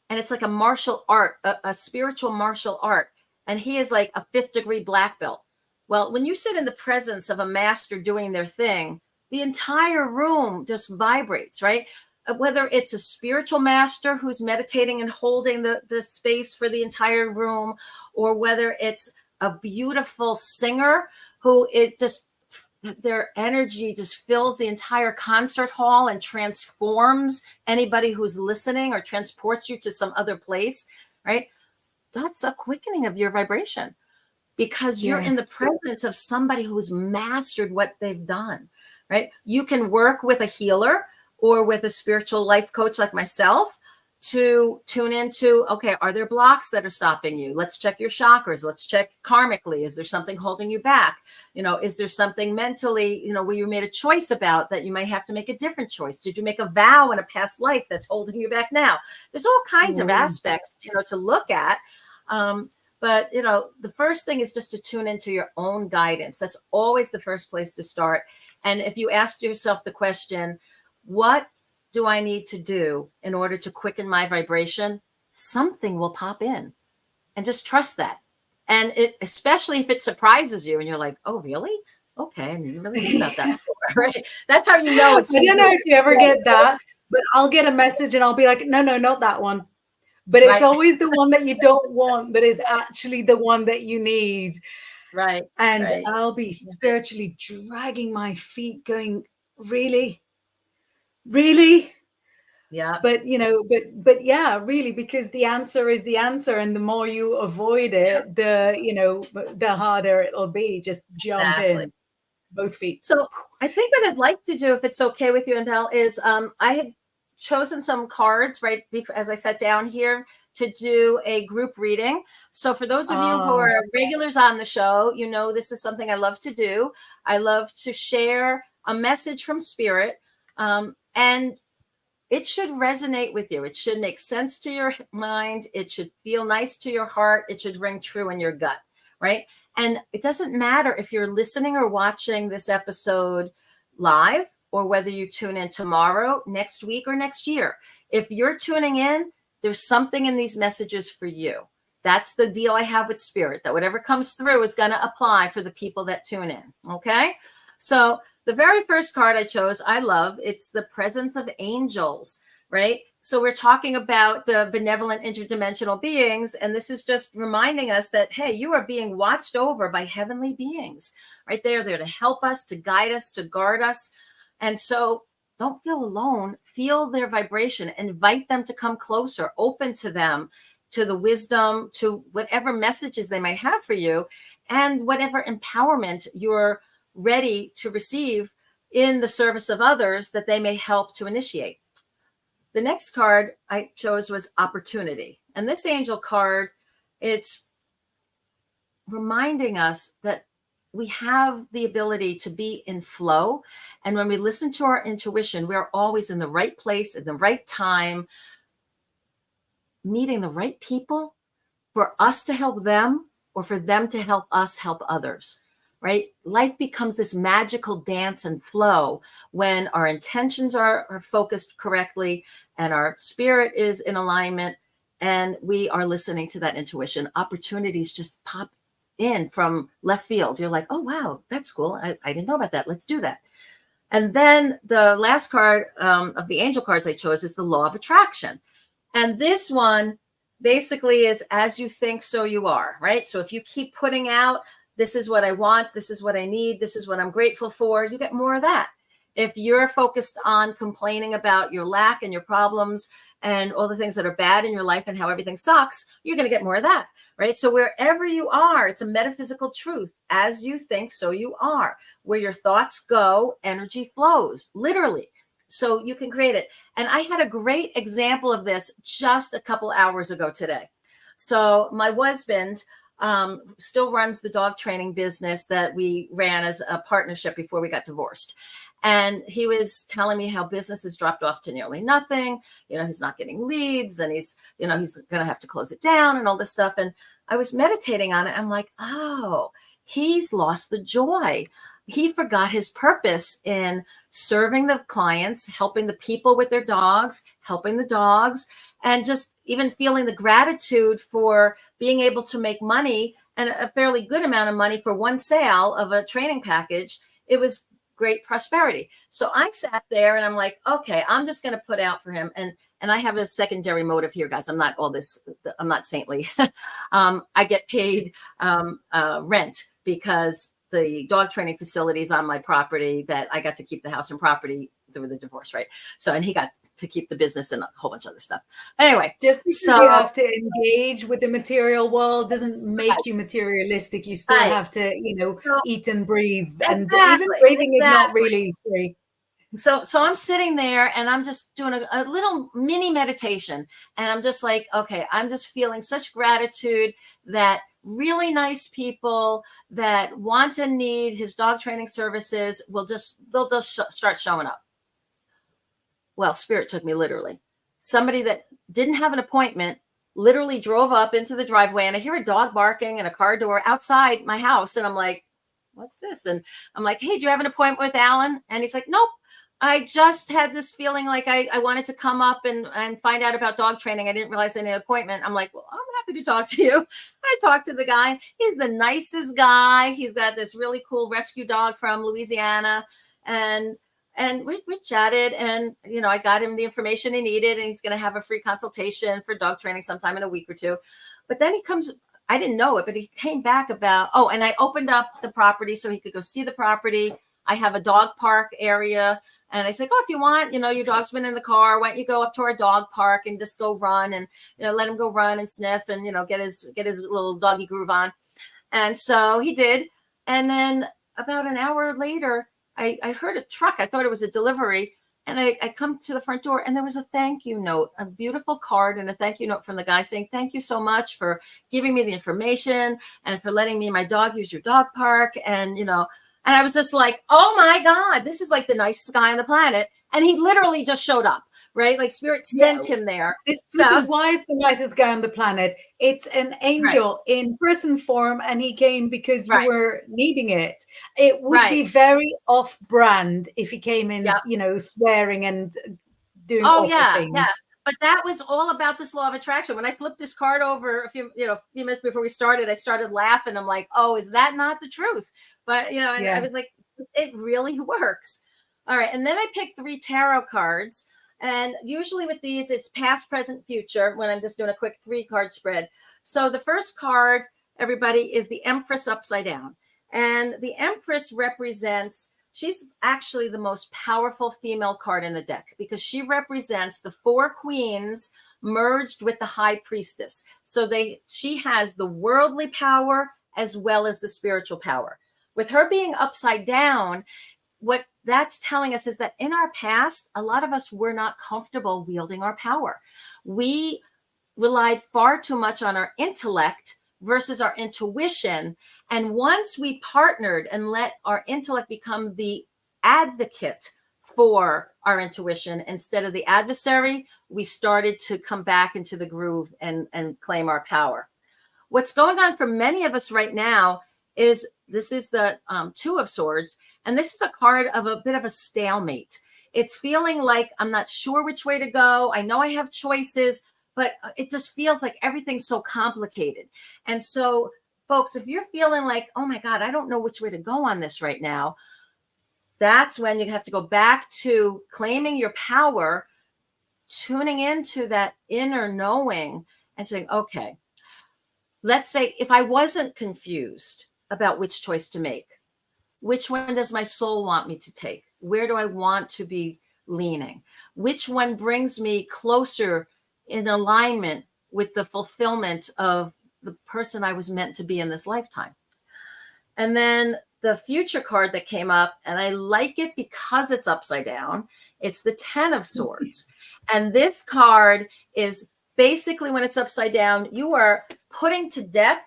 Speaker 3: And it's like a martial art, a spiritual martial art. And he is like a 5th degree black belt. Well, when you sit in the presence of a master doing their thing, the entire room just vibrates, right? Whether it's a spiritual master who's meditating and holding the space for the entire room, or whether it's a beautiful singer who it just, their energy just fills the entire concert hall and transforms anybody who's listening or transports you to some other place, right? That's a quickening of your vibration, because you're in the presence of somebody who's mastered what they've done, right? You can work with a healer or with a spiritual life coach like myself to tune into, okay, are there blocks that are stopping you? Let's check your chakras. Let's check karmically. Is there something holding you back? You know, is there something mentally, you know, where you made a choice about that you might have to make a different choice? Did you make a vow in a past life that's holding you back now? There's all kinds of aspects, you know, to look at. But, you know, the first thing is just to tune into your own guidance. That's always the first place to start. And if you ask yourself the question, what do I need to do in order to quicken my vibration? Something will pop in, and just trust that. And especially if it surprises you and you're like, oh, really? Okay. I didn't really think about that before, right? That's how you know it's.
Speaker 2: I don't know if you ever get that, but I'll get a message and I'll be like, no, not that one. But it's always the one that you don't want that is actually the one that you need.
Speaker 3: Right.
Speaker 2: And I'll be spiritually dragging my feet going, really?
Speaker 3: Yeah.
Speaker 2: But, you know, but yeah, really, because the answer is the answer. And the more you avoid it, the harder it'll be. Just jump in, both feet.
Speaker 3: So I think what I'd like to do, if it's okay with you, Inbaal, is I had chosen some cards right as I sat down here to do a group reading. So for those of you who are regulars on the show, you know, this is something I love to do. I love to share a message from spirit, and it should resonate with you. It should make sense to your mind. It should feel nice to your heart. It should ring true in your gut, right? And it doesn't matter if you're listening or watching this episode live, or whether you tune in tomorrow, next week, or next year. If you're tuning in, there's something in these messages for you. That's the deal I have with spirit, that whatever comes through is going to apply for the people that tune in. Okay. So the very first card I chose, I love, it's the presence of angels, right? So we're talking about the benevolent interdimensional beings. And this is just reminding us that, hey, you are being watched over by heavenly beings, right? They're there to help us, to guide us, to guard us. And so don't feel alone. Feel their vibration. Invite them to come closer. Open to them, to the wisdom, to whatever messages they might have for you, and whatever empowerment you're ready to receive in the service of others that they may help to initiate. The next card I chose was opportunity. And this angel card, it's reminding us that we have the ability to be in flow. And when we listen to our intuition, we're always in the right place at the right time, meeting the right people for us to help them, or for them to help us help others, right? Life becomes this magical dance and flow when our intentions are focused correctly and our spirit is in alignment and we are listening to that intuition. Opportunities just pop in from left field. You're like, oh, wow, that's cool. I didn't know about that. Let's do that. And then the last card of the angel cards I chose is the law of attraction. And this one basically is as you think, so you are, right? So if you keep putting out, this is what I want, this is what I need, this is what I'm grateful for, you get more of that. If you're focused on complaining about your lack and your problems and all the things that are bad in your life and how everything sucks, you're going to get more of that, right? So wherever you are, it's a metaphysical truth. As you think, so you are. Where your thoughts go, energy flows, literally. So you can create it. And I had a great example of this just a couple hours ago today. So my husband still runs the dog training business that we ran as a partnership before we got divorced. And he was telling me how business has dropped off to nearly nothing. You know, he's not getting leads and he's going to have to close it down and all this stuff. And I was meditating on it. I'm like, oh, he's lost the joy. He forgot his purpose in serving the clients, helping the people with their dogs, helping the dogs, and just even feeling the gratitude for being able to make money, and a fairly good amount of money for one sale of a training package. It was great prosperity. So I sat there and I'm like, okay, I'm just going to put out for him. And I have a secondary motive here, guys. I'm not all this. I'm not saintly. I get paid rent because the dog training facility is on my property, that I got to keep the house and property through the divorce, right? So, and he got to keep the business and a whole bunch of other stuff. Anyway,
Speaker 2: just because
Speaker 3: so
Speaker 2: you have to engage with the material world doesn't make you materialistic. You still have to, eat and breathe, and even breathing is not really free.
Speaker 3: So I'm sitting there and I'm just doing a little mini meditation, and I'm just like, okay, I'm just feeling such gratitude that really nice people that want and need his dog training services they'll just start showing up. Well, Spirit took me literally. Somebody that didn't have an appointment literally drove up into the driveway, and I hear a dog barking and a car door outside my house. And I'm like, what's this? And I'm like, hey, do you have an appointment with Alan? And he's like, nope. I just had this feeling like I wanted to come up and find out about dog training. I didn't realize I had an appointment. I'm like, well, I'm happy to talk to you. I talked to the guy. He's the nicest guy. He's got this really cool rescue dog from Louisiana. And we chatted, and, I got him the information he needed, and he's going to have a free consultation for dog training sometime in a week or two. But then he comes, I didn't know it, but he came back about, and I opened up the property so he could go see the property. I have a dog park area. And I said, if you want, your dog's been in the car, why don't you go up to our dog park and just go run, and, let him go run and sniff and, get his little doggy groove on. And so he did. And then about an hour later, I heard a truck. I thought it was a delivery. And I come to the front door, and there was a thank you note, a beautiful card and a thank you note from the guy saying, thank you so much for giving me the information and for letting me and my dog use your dog park. And, and I was just like, oh my God, this is like the nicest guy on the planet. And he literally just showed up, right? Like Spirit sent him there.
Speaker 2: This is why it's the nicest guy on the planet. It's an angel in person form, and he came because you were needing it. It would be very off-brand if he came in, swearing and doing awful things. Yeah.
Speaker 3: But that was all about this law of attraction. When I flipped this card over a few minutes before we started, I started laughing. I'm like, oh, is that not the truth? But, I was like, it really works. All right. And then I picked 3 tarot cards. And usually with these, it's past, present, future, when I'm just doing a quick 3-card spread. So the first card, everybody, is the Empress upside down. And the Empress represents, she's actually the most powerful female card in the deck, because she represents the 4 queens merged with the High Priestess. So she has the worldly power as well as the spiritual power. With her being upside down, what that's telling us is that in our past, a lot of us were not comfortable wielding our power. We relied far too much on our intellect versus our intuition. And once we partnered and let our intellect become the advocate for our intuition instead of the adversary, we started to come back into the groove and claim our power. What's going on for many of us right now is this is the 2 of Swords. And this is a card of a bit of a stalemate. It's feeling like I'm not sure which way to go. I know I have choices, but it just feels like everything's so complicated. And so, folks, if you're feeling like, oh my God, I don't know which way to go on this right now, that's when you have to go back to claiming your power, tuning into that inner knowing and saying, okay, let's say if I wasn't confused about which choice to make, which one does my soul want me to take? Where do I want to be leaning? Which one brings me closer in alignment with the fulfillment of the person I was meant to be in this lifetime? And then the future card that came up, and I like it because it's upside down, it's the 10 of Swords. And this card is basically, when it's upside down, you are putting to death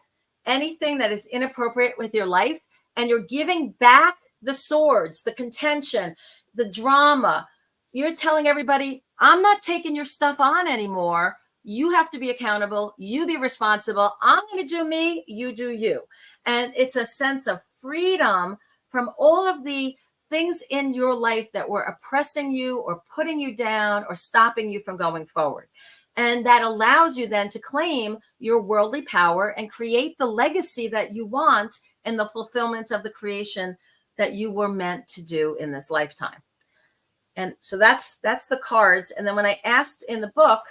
Speaker 3: anything that is inappropriate with your life, and you're giving back the swords, the contention, the drama. You're telling everybody, I'm not taking your stuff on anymore. You have to be accountable. You be responsible. I'm going to do me. You do you. And it's a sense of freedom from all of the things in your life that were oppressing you or putting you down or stopping you from going forward. And that allows you then to claim your worldly power and create the legacy that you want in the fulfillment of the creation that you were meant to do in this lifetime. And so that's the cards. And then when I asked in the book,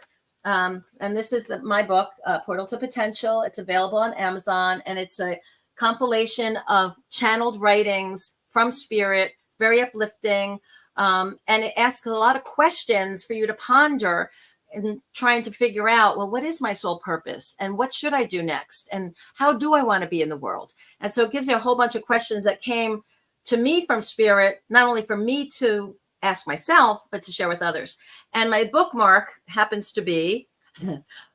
Speaker 3: and this is my book, Portal to Potential, it's available on Amazon, and it's a compilation of channeled writings from spirit, very uplifting. And it asks a lot of questions for you to ponder and trying to figure out, well, what is my soul purpose? And what should I do next? And how do I want to be in the world? And so it gives you a whole bunch of questions that came to me from spirit, not only for me to ask myself, but to share with others. And my bookmark happens to be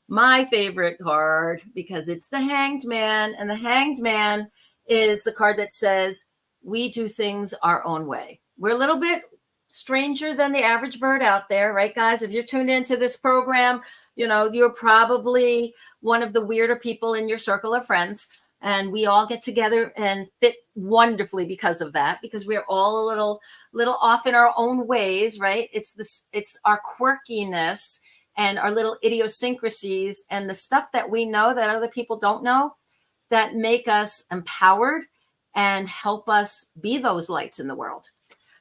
Speaker 3: my favorite card because it's the Hanged Man. And the Hanged Man is the card that says, we do things our own way. We're a little bit stranger than the average bird out there, right, guys? If you're tuned into this program, you know, you're probably one of the weirder people in your circle of friends. And we all get together and fit wonderfully because of that, because we're all a little off in our own ways, right? It's our quirkiness and our little idiosyncrasies and the stuff that we know that other people don't know that make us empowered and help us be those lights in the world.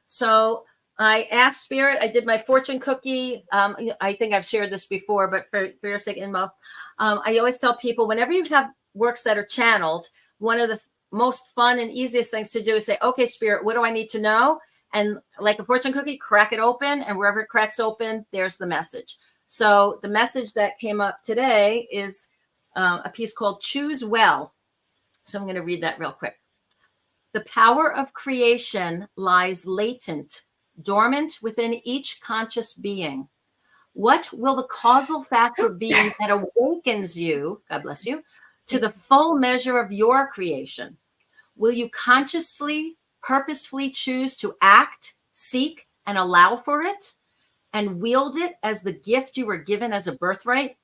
Speaker 3: So I asked Spirit, I did my fortune cookie. I think I've shared this before, but for your sake, Inbaal, I always tell people, whenever you have works that are channeled, one of the most fun and easiest things to do is say, okay, Spirit, what do I need to know? And like a fortune cookie, crack it open, and wherever it cracks open, there's the message. So the message that came up today is a piece called Choose Well. So I'm going to read that real quick. The power of creation lies latent, dormant within each conscious being. What will the causal factor be that awakens you, God bless you, to the full measure of your creation? Will you consciously, purposefully choose to act, seek, and allow for it, and wield it as the gift you were given as a birthright?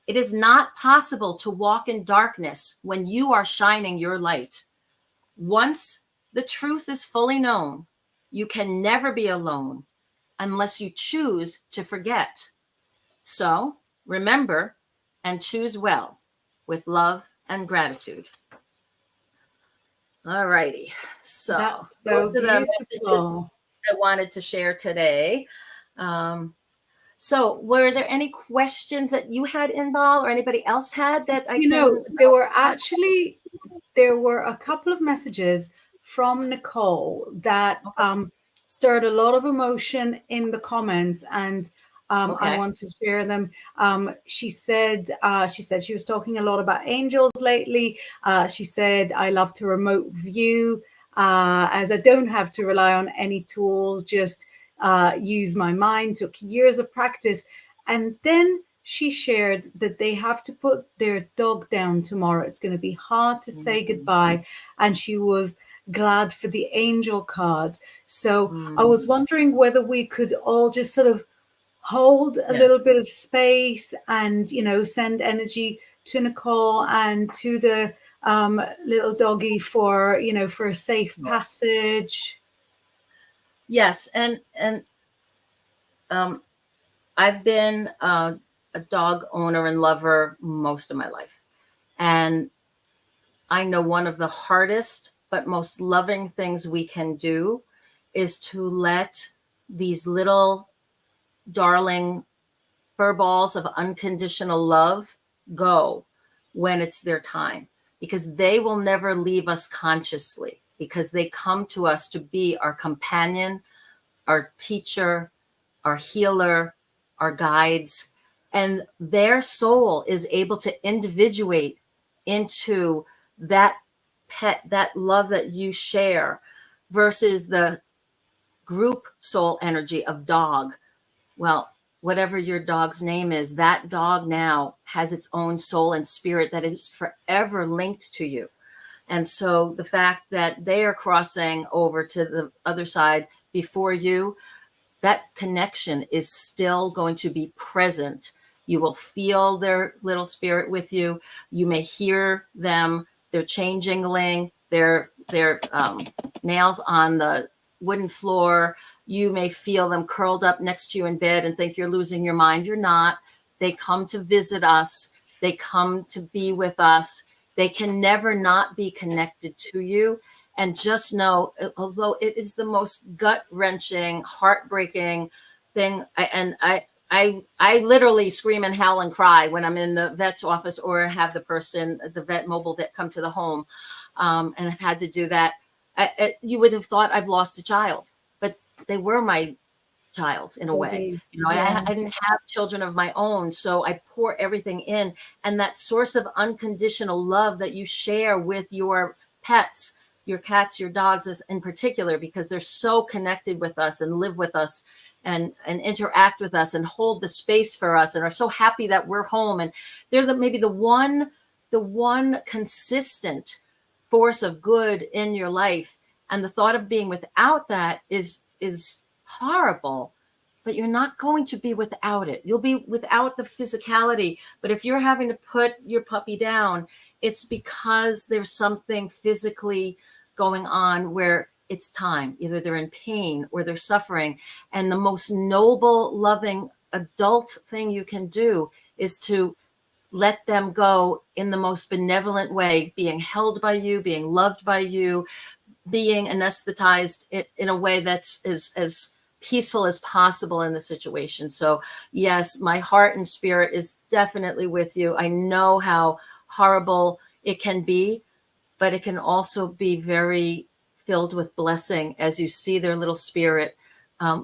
Speaker 3: It is not possible to walk in darkness when you are shining your light. Once the truth is fully known, you can never be alone unless you choose to forget. So remember and choose well, with love and gratitude. All righty. So
Speaker 2: That's so
Speaker 3: those are the messages
Speaker 2: beautiful.
Speaker 3: I wanted to share today. So were there any questions that you had, Inbaal, or anybody else had that I
Speaker 2: there were a couple of messages from Nicole that stirred a lot of emotion in the comments, and I want to share them. She said she was talking a lot about angels lately. She said, I love to remote view as I don't have to rely on any tools, just use my mind. Took years of practice. And then she shared that they have to put their dog down tomorrow. It's going to be hard to say goodbye. And she was glad for the angel cards. So I was wondering whether we could all just sort of hold a little bit of space and, you know, send energy to Nicole and to the little doggy for, you know, for a safe passage.
Speaker 3: Yes. And I've been a dog owner and lover most of my life. And I know one of the hardest but most loving things we can do is to let these little darling fur balls of unconditional love go when it's their time, because they will never leave us consciously, because they come to us to be our companion, our teacher, our healer, our guides, and their soul is able to individuate into that pet, that love that you share, versus the group soul energy of dog. Well, whatever your dog's name is, that dog now has its own soul and spirit that is forever linked to you. And so the fact that they are crossing over to the other side before you, that connection is still going to be present. You will feel their little spirit with you. You may hear them, their chain jingling, their nails on the wooden floor. You may feel them curled up next to you in bed and think you're losing your mind. You're not. They come to visit us. They come to be with us. They can never not be connected to you. And just know, although it is the most gut-wrenching, heartbreaking thing, I literally scream and howl and cry when I'm in the vet's office or have the mobile vet come to the home. And I've had to do that. You would have thought I've lost a child, but they were my child in a way. You know,
Speaker 2: Yeah.
Speaker 3: I didn't have children of my own, so I pour everything in. And that source of unconditional love that you share with your pets, your cats, your dogs in particular, because they're so connected with us and live with us and interact with us and hold the space for us and are so happy that we're home. And they're maybe the one consistent force of good in your life. And the thought of being without that is horrible, but you're not going to be without it. You'll be without the physicality. But if you're having to put your puppy down, it's because there's something physically going on where it's time. Either they're in pain or they're suffering. And the most noble, loving adult thing you can do is to let them go in the most benevolent way, being held by you, being loved by you, being anesthetized in a way that's as peaceful as possible in the situation. So yes, my heart and spirit is definitely with you. I know how horrible it can be, but it can also be very filled with blessing as you see their little spirit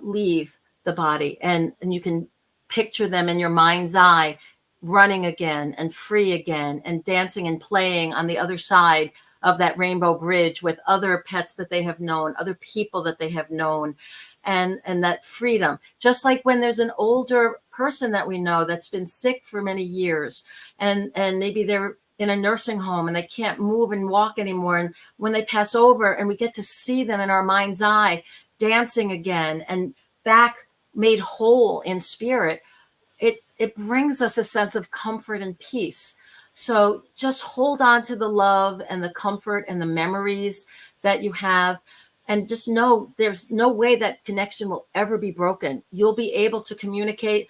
Speaker 3: leave the body. And you can picture them in your mind's eye running again and free again and dancing and playing on the other side of that rainbow bridge with other pets that they have known, other people that they have known, and that freedom. Just like when there's an older person that we know that's been sick for many years and maybe they're in a nursing home and they can't move and walk anymore. And when they pass over and we get to see them in our mind's eye dancing again and back made whole in spirit, it brings us a sense of comfort and peace. So just hold on to the love and the comfort and the memories that you have. And just know there's no way that connection will ever be broken. You'll be able to communicate.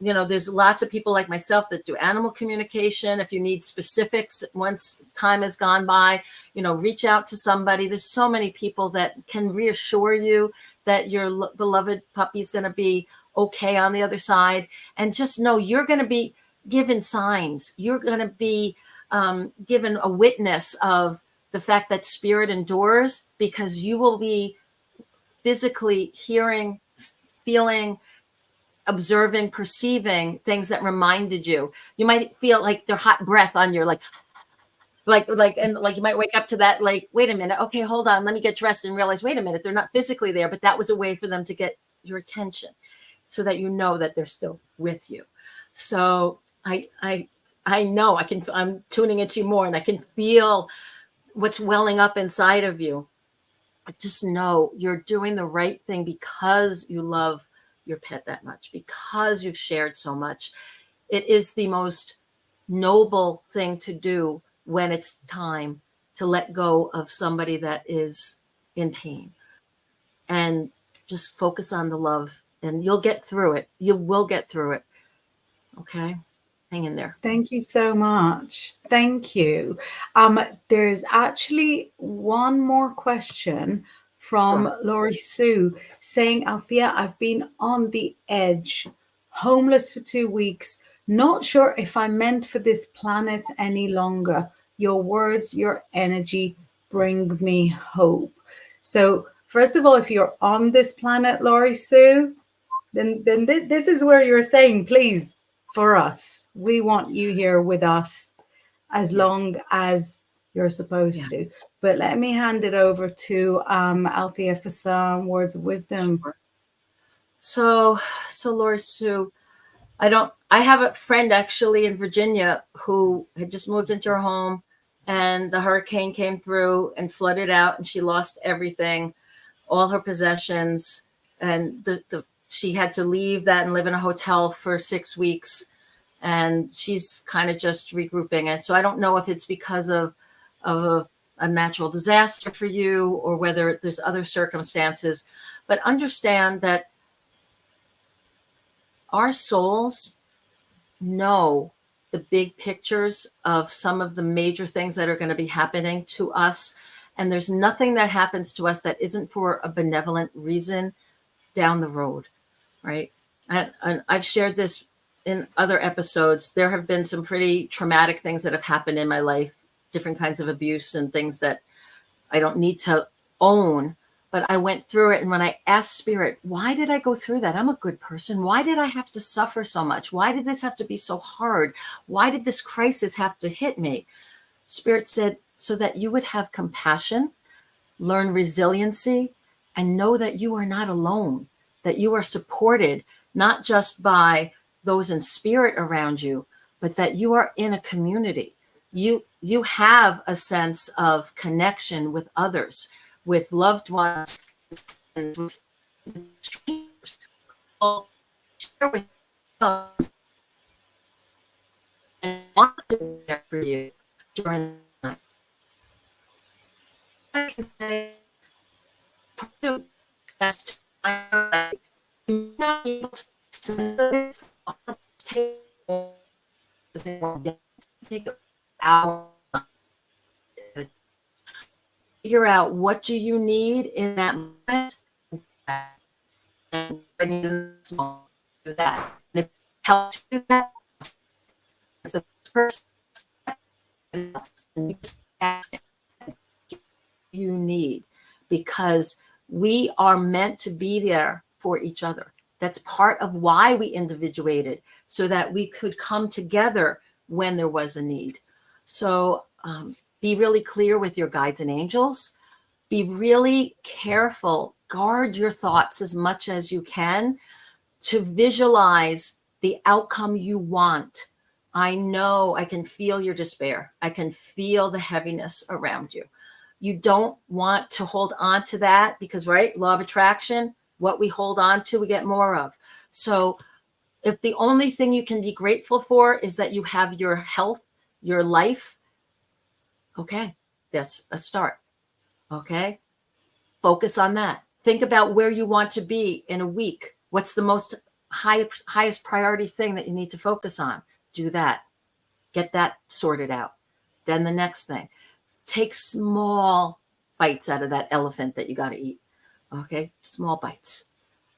Speaker 3: There's lots of people like myself that do animal communication. If you need specifics, once time has gone by, reach out to somebody. There's so many people that can reassure you that your beloved puppy is going to be okay on the other side. And just know you're going to be given signs. You're going to be given a witness of the fact that spirit endures, because you will be physically hearing, feeling, observing, perceiving things that reminded you. You might feel like their hot breath on your and you might wake up to that, like, wait a minute, okay, hold on, let me get dressed and realize, wait a minute, they're not physically there, but that was a way for them to get your attention so that you know that they're still with you. So I know I'm tuning into you more and I can feel what's welling up inside of you. But just know you're doing the right thing because you love your pet that much, because you've shared so much. It is the most noble thing to do when it's time to let go of somebody that is in pain. And just focus on the love and you'll get through it. You will get through it. Okay? Hang in there.
Speaker 2: Thank you so much. Thank you. There's actually one more question from Laurie Sue saying, Alethea, I've been on the edge, homeless for 2 weeks, not sure if I'm meant for this planet any longer. Your words, your energy bring me hope. So first of all, if you're on this planet, Laurie Sue, then this is where you're saying, please, for us, we want you here with us as long as you're supposed to. But let me hand it over to Alethea for some words of wisdom.
Speaker 3: Sure. So Laurie Sue, I have a friend actually in Virginia who had just moved into her home and the hurricane came through and flooded out and she lost everything, all her possessions, and she had to leave that and live in a hotel for 6 weeks. and she's kind of just regrouping it. So I don't know if it's because of a natural disaster for you or whether there's other circumstances, but understand that our souls know the big pictures of some of the major things that are going to be happening to us. And there's nothing that happens to us that isn't for a benevolent reason down the road, right? And I've shared this in other episodes. There have been some pretty traumatic things that have happened in my life, different kinds of abuse and things that I don't need to own, but I went through it. And when I asked Spirit, why did I go through that? I'm a good person. Why did I have to suffer so much? Why did this have to be so hard? Why did this crisis have to hit me? Spirit said, so that you would have compassion, learn resiliency, and know that you are not alone, that you are supported, not just by those in spirit around you, but that you are in a community. You have a sense of connection with others, with loved ones, and with strangers. Share with us and want to be there for you during the night. I can say, best you're not able to send it on the table because they want to take an hour. Figure out what do you need in that moment, and I need a small do that. And if it helps you do that, it's the first step, and you just ask you need, because we are meant to be there for each other. That's part of why we individuated, so that we could come together when there was a need. So be really clear with your guides and angels. Be really careful. Guard your thoughts as much as you can to visualize the outcome you want. I know I can feel your despair. I can feel the heaviness around you. You don't want to hold on to that because, right, law of attraction, what we hold on to, we get more of. So if the only thing you can be grateful for is that you have your health, your life, okay, that's a start. Okay, focus on that. Think about where you want to be in a week. What's the most highest priority thing that you need to focus on? Do that. Get that sorted out. Then the next thing, take small bites out of that elephant that you got to eat. Okay, small bites,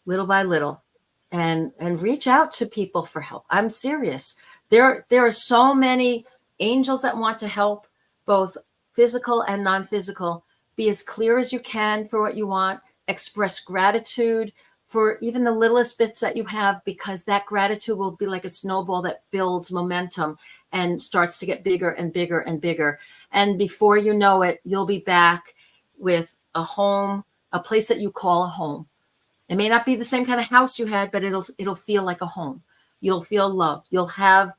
Speaker 3: little by little, and reach out to people for help. I'm serious. There are so many angels that want to help, both physical and non-physical. Be as clear as you can for what you want. Express gratitude for even the littlest bits that you have, because that gratitude will be like a snowball that builds momentum and starts to get bigger and bigger and bigger. And before you know it, you'll be back with a home, a place that you call a home. It may not be the same kind of house you had, but it'll feel like a home. You'll feel loved. You'll have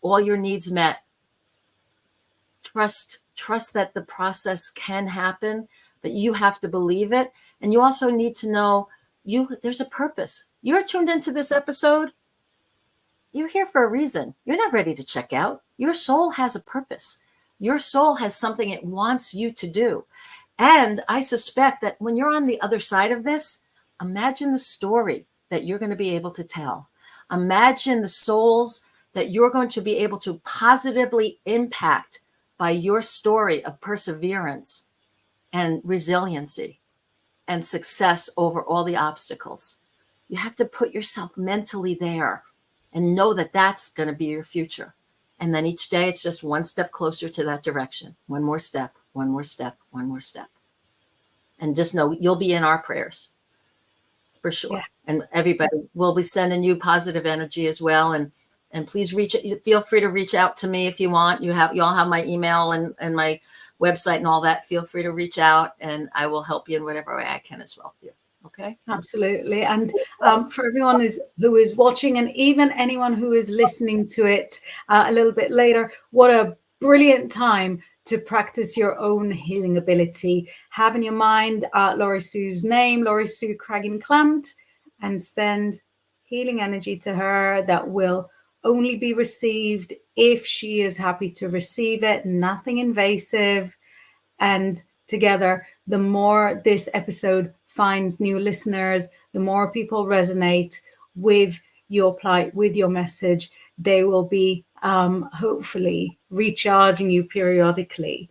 Speaker 3: all your needs met. Trust that the process can happen, but you have to believe it. And you also need to know there's a purpose. You're tuned into this episode. You're here for a reason. You're not ready to check out. Your soul has a purpose. Your soul has something it wants you to do. And I suspect that when you're on the other side of this, imagine the story that you're going to be able to tell. Imagine the souls that you're going to be able to positively impact by your story of perseverance and resiliency and success over all the obstacles. You have to put yourself mentally there and know that that's going to be your future. And then each day it's just one step closer to that direction. One more step, one more step, one more step. And just know you'll be in our prayers for sure. Yeah. And everybody will be sending you positive energy as well. And please feel free to reach out to me if you want. You all have my email and my website and all that. Feel free to reach out and I will help you in whatever way I can as well. Yeah. Okay.
Speaker 2: Absolutely. And for everyone who is watching, and even anyone who is listening to it a little bit later, what a brilliant time to practice your own healing ability. Have in your mind Laurie Sue's name, Laurie Sue Craggin Clamt, and send healing energy to her that will only be received if she is happy to receive it, nothing invasive. And together, the more this episode finds new listeners, the more people resonate with your plight, with your message, they will be hopefully recharging you periodically.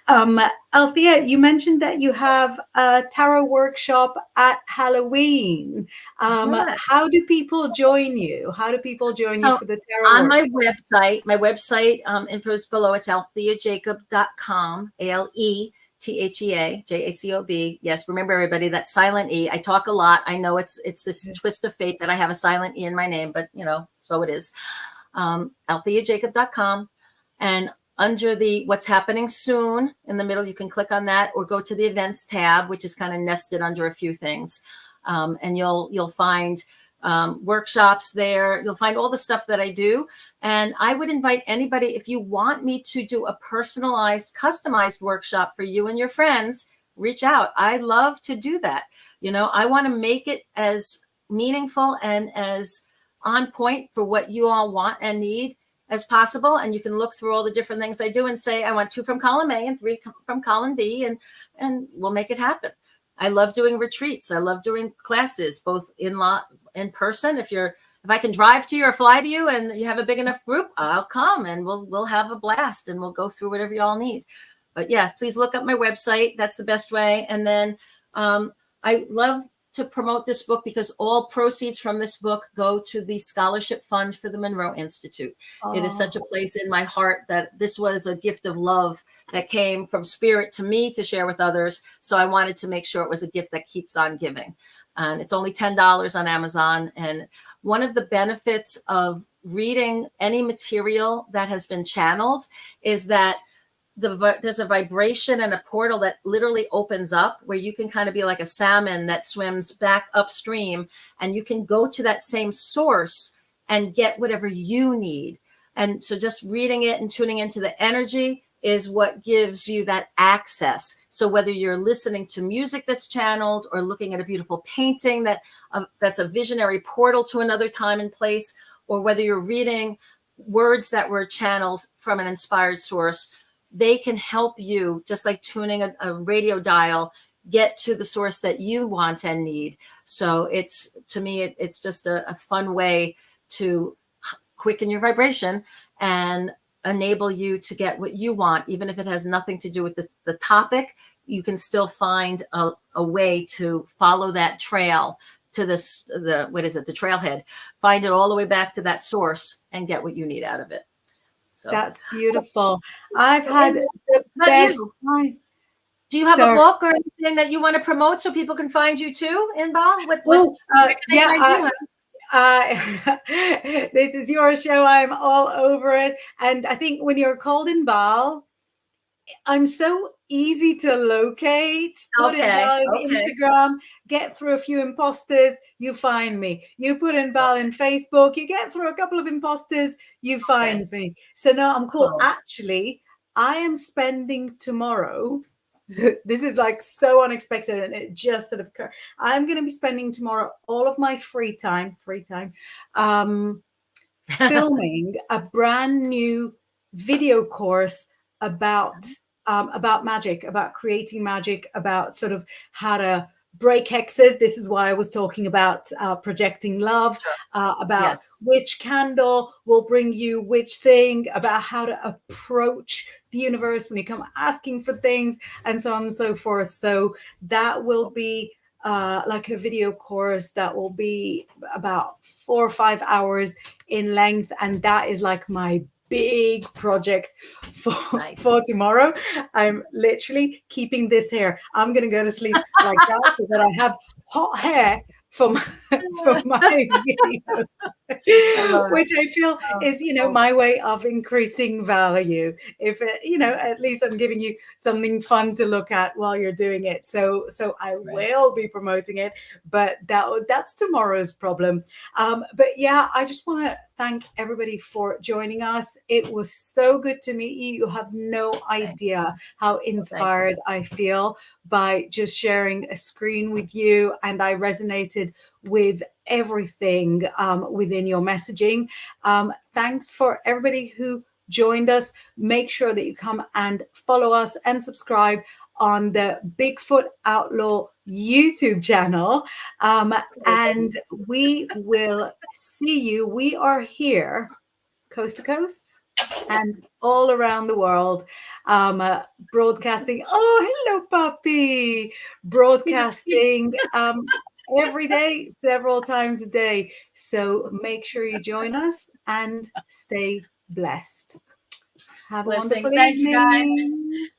Speaker 2: Alethea, you mentioned that you have a tarot workshop at Halloween.
Speaker 3: Yes.
Speaker 2: How do people join you? How do people join you
Speaker 3: So
Speaker 2: for the tarot
Speaker 3: on
Speaker 2: workshop?
Speaker 3: my website info is below. It's aletheajacob.com, ALETHEA JACOB. Yes, remember everybody, that silent E. I talk a lot. I know it's this twist of fate that I have a silent E in my name, but so it is. Aletheajacob.com, and under the what's happening soon in the middle, you can click on that or go to the events tab, which is kind of nested under a few things, and you'll find workshops there. You'll find all the stuff that I do. And I would invite anybody, if you want me to do a personalized, customized workshop for you and your friends, reach out. I love to do that. I want to make it as meaningful and as on point for what you all want and need as possible. And you can look through all the different things I do and say, I want 2 from column A and 3 from column B, and we'll make it happen. I love doing retreats. I love doing classes, both in person. If I can drive to you or fly to you and you have a big enough group, I'll come and we'll have a blast and we'll go through whatever you all need. But yeah, please look up my website. That's the best way. And then I love to promote this book because all proceeds from this book go to the scholarship fund for the Monroe Institute. Oh. It is such a place in my heart that this was a gift of love that came from spirit to me to share with others. So I wanted to make sure it was a gift that keeps on giving. And it's only $10 on Amazon. And one of the benefits of reading any material that has been channeled is that there's a vibration and a portal that literally opens up where you can kind of be like a salmon that swims back upstream, and you can go to that same source and get whatever you need. And so just reading it and tuning into the energy is what gives you that access. So whether you're listening to music that's channeled or looking at a beautiful painting that's a visionary portal to another time and place, or whether you're reading words that were channeled from an inspired source, they can help you, just like tuning a radio dial, get to the source that you want and need. So to me, it's just a fun way to quicken your vibration and enable you to get what you want, even if it has nothing to do with the topic. You can still find a way to follow that trail to the trailhead, find it all the way back to that source and get what you need out of it. So
Speaker 2: that's beautiful. I've had the best time.
Speaker 3: Do you have a book or anything that you want to promote so people can find you too, Inbaal?
Speaker 2: This is your show. I'm all over it. And I think when you're called Inbaal, I'm so easy to locate. Put Inbaal in Instagram, get through a few imposters, you find me. You put Inbaal in Facebook, you get through a couple of imposters, you find me. So now I'm cool. Actually, I am spending tomorrow. This is like so unexpected, and it just sort of occurred. I'm going to be spending tomorrow all of my free time, filming a brand new video course about magic, about creating magic, about sort of how to break hexes. This is why I was talking about projecting love, about which candle will bring you which thing, about how to approach the universe when you come asking for things, and so on and so forth. So that will be like a video course that will be about 4 or 5 hours in length, and that is like my big project for tomorrow. I'm literally keeping this hair. I'm gonna go to sleep like that so that I have hot hair for my video, which I feel is my way of increasing value. If at least I'm giving you something fun to look at while you're doing it. So I will be promoting it, but that's tomorrow's problem. But yeah, I just want to thank everybody for joining us. It was so good to meet you. You have no idea how inspired I feel by just sharing a screen with you. And I resonated with everything within your messaging. Thanks for everybody who joined us. Make sure that you come and follow us and subscribe on the Bigfoot Outlaw YouTube channel. And we will see you. We are here coast to coast and all around the world, broadcasting. Oh, hello, puppy. Broadcasting every day, several times a day. So make sure you join us and stay blessed. Have a wonderful
Speaker 3: Thank you, guys.
Speaker 2: evening.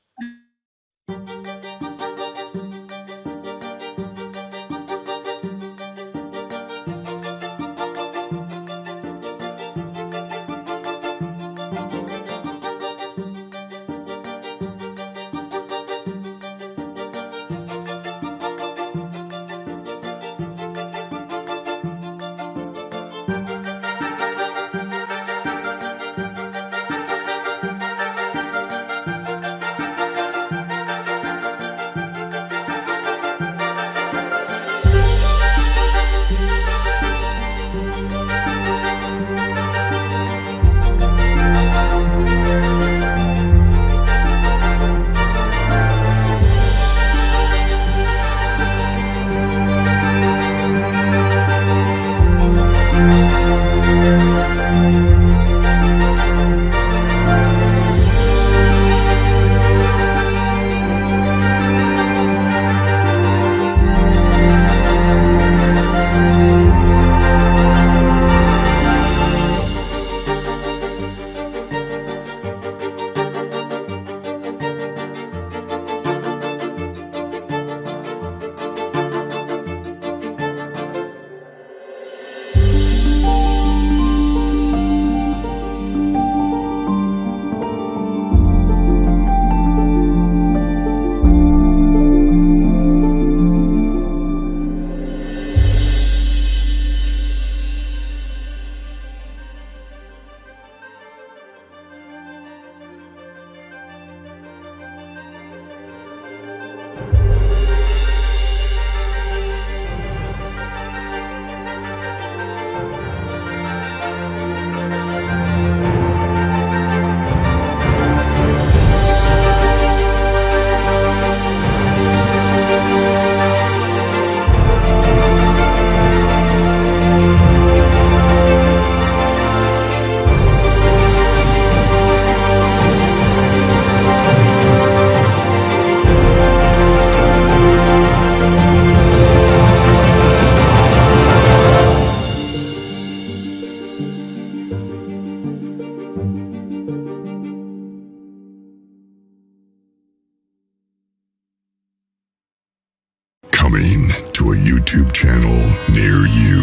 Speaker 1: Coming to a YouTube channel near you.